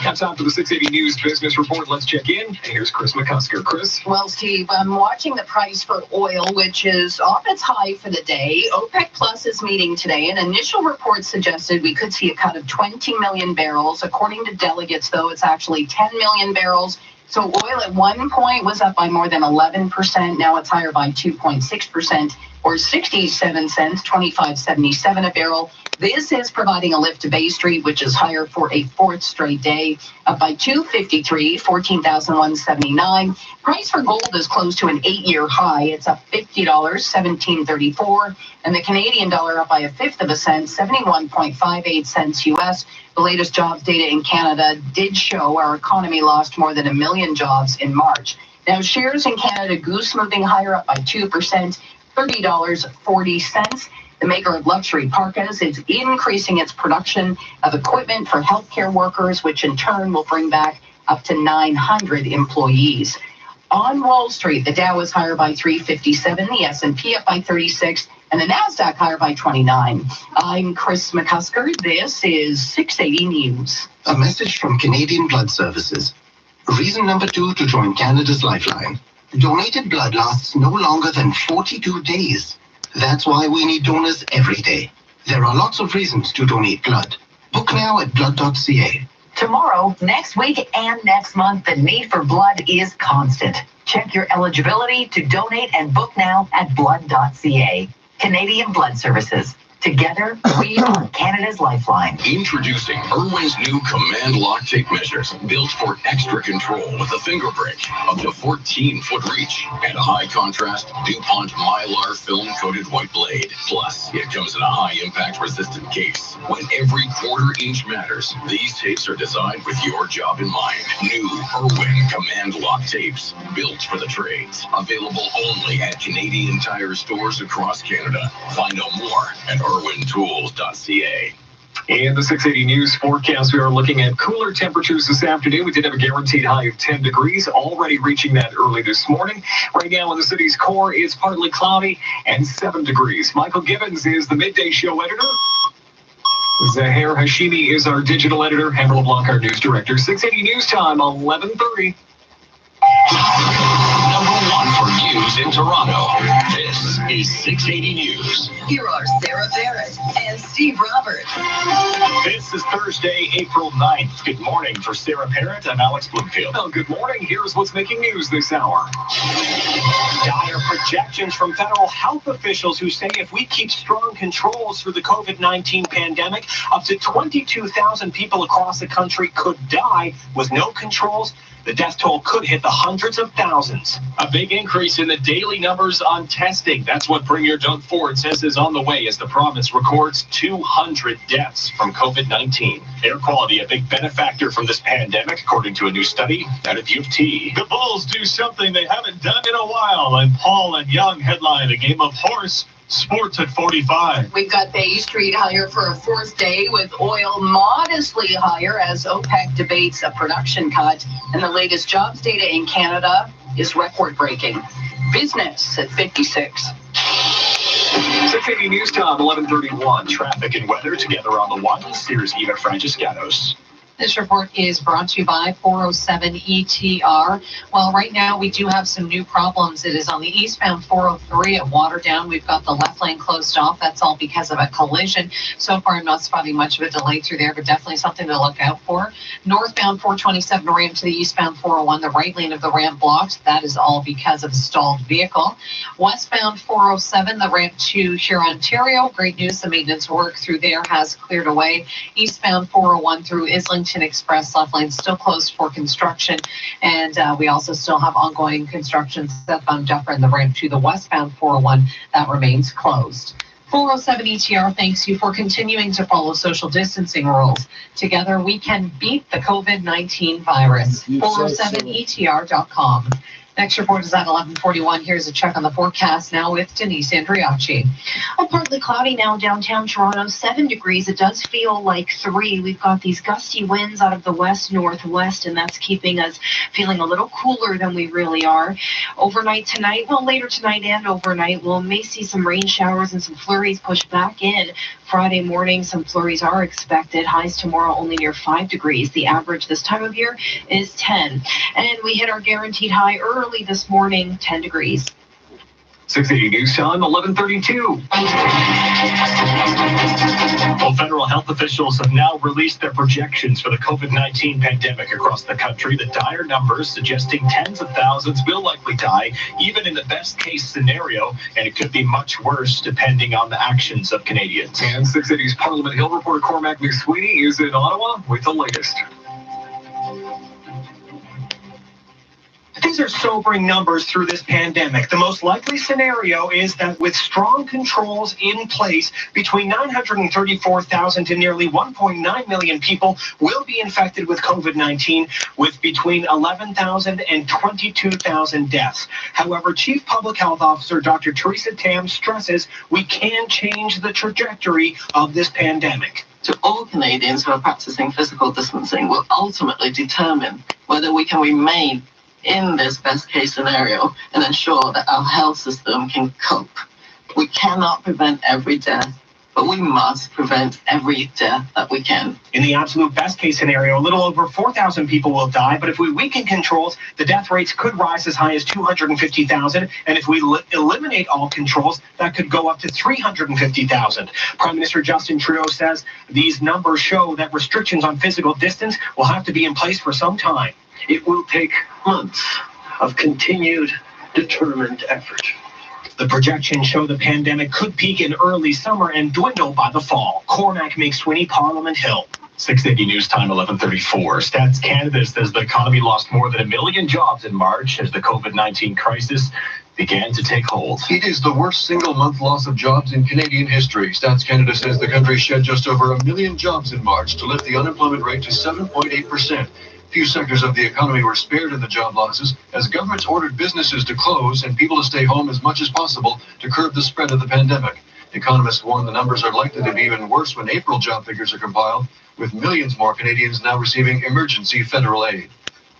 S20: It's time for the 680 News Business Report. Let's check in. Here's Chris McCusker. Chris?
S4: Well, Steve, I'm watching the price for oil, which is off its high for the day. OPEC Plus is meeting today, and initial reports suggested we could see a cut of 20 million barrels. According to delegates, though, it's actually 10 million barrels. So oil at one point was up by more than 11%. Now it's higher by 2.6%, or 67 cents, 25.77 a barrel. This is providing a lift to Bay Street, which is higher for a fourth straight day, up by $2.53, 14,179. Price for gold is close to an 8-year high. It's up $50, 17.34, and the Canadian dollar up by a fifth of a cent, 71.58 cents U.S. The latest jobs data in Canada did show our economy lost more than 1 million jobs in March. Now, shares in Canada Goose moving higher, up by 2%, $30.40. The maker of luxury parkas is increasing its production of equipment for healthcare workers, which in turn will bring back up to 900 employees. On Wall Street, the Dow is higher by 357, the S&P up by 36, and the NASDAQ higher by 29. I'm Chris McCusker. This is 680 News.
S18: A message from Canadian Blood Services. Reason number 2 to join Canada's Lifeline. Donated blood lasts no longer than 42 days. That's why we need donors every day. There are lots of reasons to donate blood. Book now at blood.ca.
S21: Tomorrow, next week, and next month, the need for blood is constant. Check your eligibility to donate and book now at blood.ca. Canadian Blood Services. Together, we are Canada's Lifeline.
S19: Introducing Irwin's new Command Lock Tape Measures, built for extra control with a finger brick, up to 14-foot reach, and a high-contrast DuPont Mylar film-coated white blade. Plus, it comes in a high-impact resistant case. When every quarter-inch matters, these tapes are designed with your job in mind. New Irwin Command Lock Tapes, built for the trades. Available only at Canadian Tire stores across Canada. Find out more at irwintools.ca.
S20: In the 680 News forecast, we are looking at cooler temperatures this afternoon. We did have a guaranteed high of 10 degrees, already reaching that early this morning. Right now in the city's core, it's partly cloudy and 7 degrees. Michael Gibbons is the Midday Show editor. Zahir Hashimi is our digital editor. Amber LeBlanc, our news director. 680 News Time, 11:30.
S19: Number 1 for news in Toronto. This is 680 News.
S7: Here are Sarah Barrett and Steve Roberts.
S2: This is Thursday, April 9th. Good morning for Sarah Parrott. I'm Alex Bloomfield.
S20: Well, good morning. Here's what's making news this hour.
S24: Dire projections from federal health officials who say if we keep strong controls for the COVID-19 pandemic, up to 22,000 people across the country could die with no controls. The death toll could hit the hundreds of thousands.
S2: A big increase in the daily numbers on testing. That's what Premier Doug Ford says is on the way as the province records 200 deaths from COVID-19. Air quality, a big benefactor from this pandemic, according to a new study out of U of T. The Bulls do something they haven't done in a while, and Paul and Young headline a game of horse Sports at 45.
S4: We've got Bay Street higher for a fourth day with oil modestly higher as OPEC debates a production cut. And the latest jobs data in Canada is record-breaking. Business at 56.
S20: 680 News Time, 11:31.
S3: Traffic and weather together on the one. Here's Eva Franciscanos.
S14: This report is brought to you by 407 ETR. Well, right now we do have some new problems. It is on the eastbound 403 at Waterdown. We've got the left lane closed off. That's all because of a collision. So far, I'm not spotting much of a delay through there, but definitely something to look out for. Northbound 427 ramp to the eastbound 401, the right lane of the ramp blocked. That is all because of a stalled vehicle. Westbound 407, the ramp to Huron, Ontario. Great news, the maintenance work through there has cleared away. Eastbound 401 through Islington Express, left lane still closed for construction, and we also still have ongoing construction southbound Dufferin, the ramp to the westbound 401 that remains closed. 407 ETR thanks you for continuing to follow social distancing rules. Together we can beat the COVID-19 virus. 407ETR.com. Next report is at 11:41. Here's a check on the forecast now with Denise Andriachi. Oh, partly cloudy now downtown Toronto, 7 degrees. It does feel like 3. We've got these gusty winds out of the west-northwest, and that's keeping us feeling a little cooler than we really are. Overnight tonight, well, later tonight and overnight, we'll may see some rain showers and some flurries push back in. Friday morning, some flurries are expected. Highs tomorrow only near 5 degrees. The average this time of year is 10. And we hit our guaranteed high early this morning, 10 degrees.
S20: 680 News Time, 11:32.
S3: Well, federal health officials have now released their projections for the COVID-19 pandemic across the country. The dire numbers suggesting tens of thousands will likely die, even in the best case scenario, and it could be much worse depending on the actions of Canadians.
S20: And 680's Parliament Hill reporter Cormac McSweeney is in Ottawa with the latest.
S24: These are sobering numbers through this pandemic. The most likely scenario is that with strong controls in place, between 934,000 to nearly 1.9 million people will be infected with COVID-19, with between 11,000 and 22,000 deaths. However, Chief Public Health Officer Dr. Theresa Tam stresses we can change the trajectory of this pandemic.
S6: To all Canadians who are practicing physical distancing will ultimately determine whether we can remain in this best case scenario and ensure that our health system can cope. We cannot prevent every death, but we must prevent every death that we can.
S24: In the absolute best case scenario, a little over 4,000 people will die, but if we weaken controls, the death rates could rise as high as 250,000, and if we eliminate all controls, that could go up to 350,000. Prime Minister Justin Trudeau says these numbers show that restrictions on physical distance will have to be in place for some time.
S8: It will take months of continued, determined effort.
S24: The projections show the pandemic could peak in early summer and dwindle by the fall. Cormac McSweeney, Parliament Hill.
S3: 680 News Time, 11:34. Stats Canada says the economy lost more than 1 million jobs in March as the COVID-19 crisis began to take hold.
S1: It is the worst single-month loss of jobs in Canadian history. Stats Canada says the country shed just over 1 million jobs in March to lift the unemployment rate to 7.8%. Few sectors of the economy were spared in the job losses as governments ordered businesses to close and people to stay home as much as possible to curb the spread of the pandemic. Economists warn the numbers are likely to be even worse when April job figures are compiled, with millions more Canadians now receiving emergency federal aid.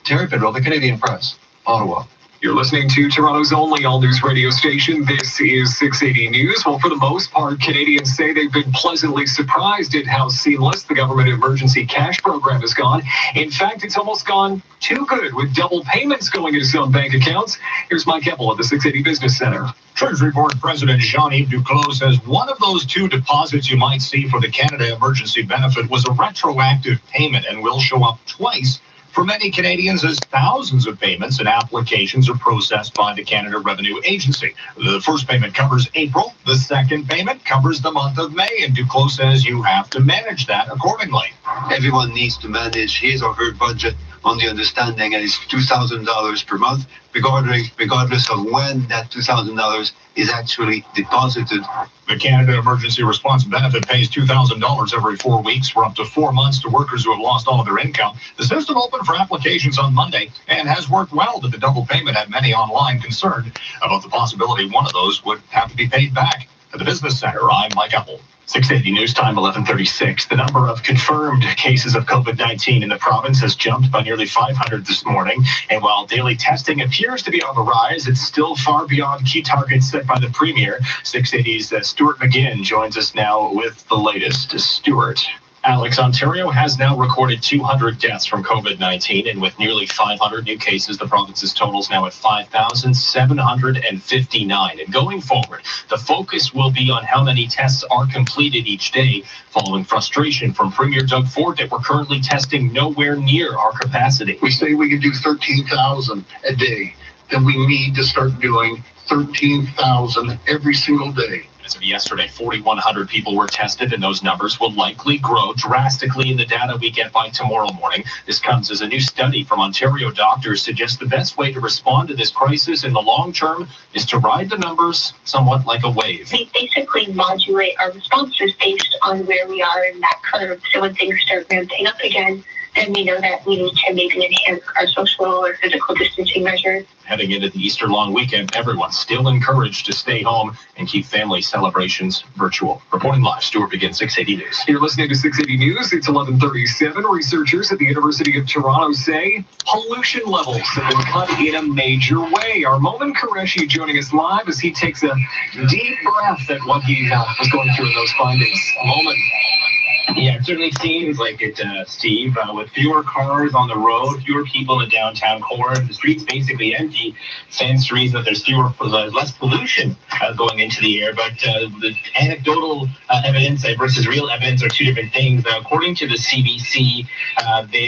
S1: Terry Pedro, The Canadian Press, Ottawa.
S20: You're listening to Toronto's only all-news radio station. This is 680 News. Well, for the most part, Canadians say they've been pleasantly surprised at how seamless the government emergency cash program has gone. In fact, it's almost gone too good, with double payments going into some bank accounts. Here's Mike Keppel at the 680 Business Center.
S3: Treasury Board President Jean-Yves Duclos says one of those two deposits you might see for the Canada Emergency Benefit was a retroactive payment and will show up twice for many Canadians as thousands of payments and applications are processed by the Canada Revenue Agency. The first payment covers April. The second payment covers the month of May. And Duclos says you have to manage that accordingly.
S1: Everyone needs to manage his or her budget on the understanding that it's $2,000 per month, regardless of when that $2,000 is actually deposited.
S3: The Canada Emergency Response Benefit pays $2,000 every 4 weeks for up to 4 months to workers who have lost all of their income. The system opened for applications on Monday and has worked well, but the double payment had many online concerned about the possibility one of those would have to be paid back. At the Business Center, I'm Mike Apple. 680 News Time, 11:36. The number of confirmed cases of COVID-19 in the province has jumped by nearly 500 this morning. And while daily testing appears to be on the rise, it's still far beyond key targets set by the Premier. 680's Stuart McGinn joins us now with the latest. Stuart.
S9: Alex, Ontario has now recorded 200 deaths from COVID-19, and with nearly 500 new cases, the province's total is now at 5,759. And going forward, the focus will be on how many tests are completed each day, following frustration from Premier Doug Ford that we're currently testing nowhere near our capacity.
S10: We say we can do 13,000 a day, then we need to start doing 13,000 every single day.
S9: As of yesterday, 4,100 people were tested, and those numbers will likely grow drastically in the data we get by tomorrow morning. This comes as a new study from Ontario doctors suggests the best way to respond to this crisis in the long term is to ride the numbers somewhat like a wave.
S11: We basically modulate our responses based on where we are in that curve. So when things start ramping up again, then we know that we need to maybe enhance our social or physical distancing measures.
S9: Heading into the Easter long weekend, everyone's still encouraged to stay home and keep family celebrations virtual. Reporting live, Stuart McGinn, 680 News.
S20: You're listening to 680 News. It's 11:37. Researchers at the University of Toronto say pollution levels have been cut in a major way. Our Momin Qureshi joining us live as he takes a deep breath at what he was going through in those findings. Momin.
S5: Yeah, it certainly seems like it, Steve. With fewer cars on the road, fewer people in the downtown core, the streets basically empty, stands to reason that there's less pollution going into the air. But the anecdotal evidence versus real evidence are two different things. According to the CBC, they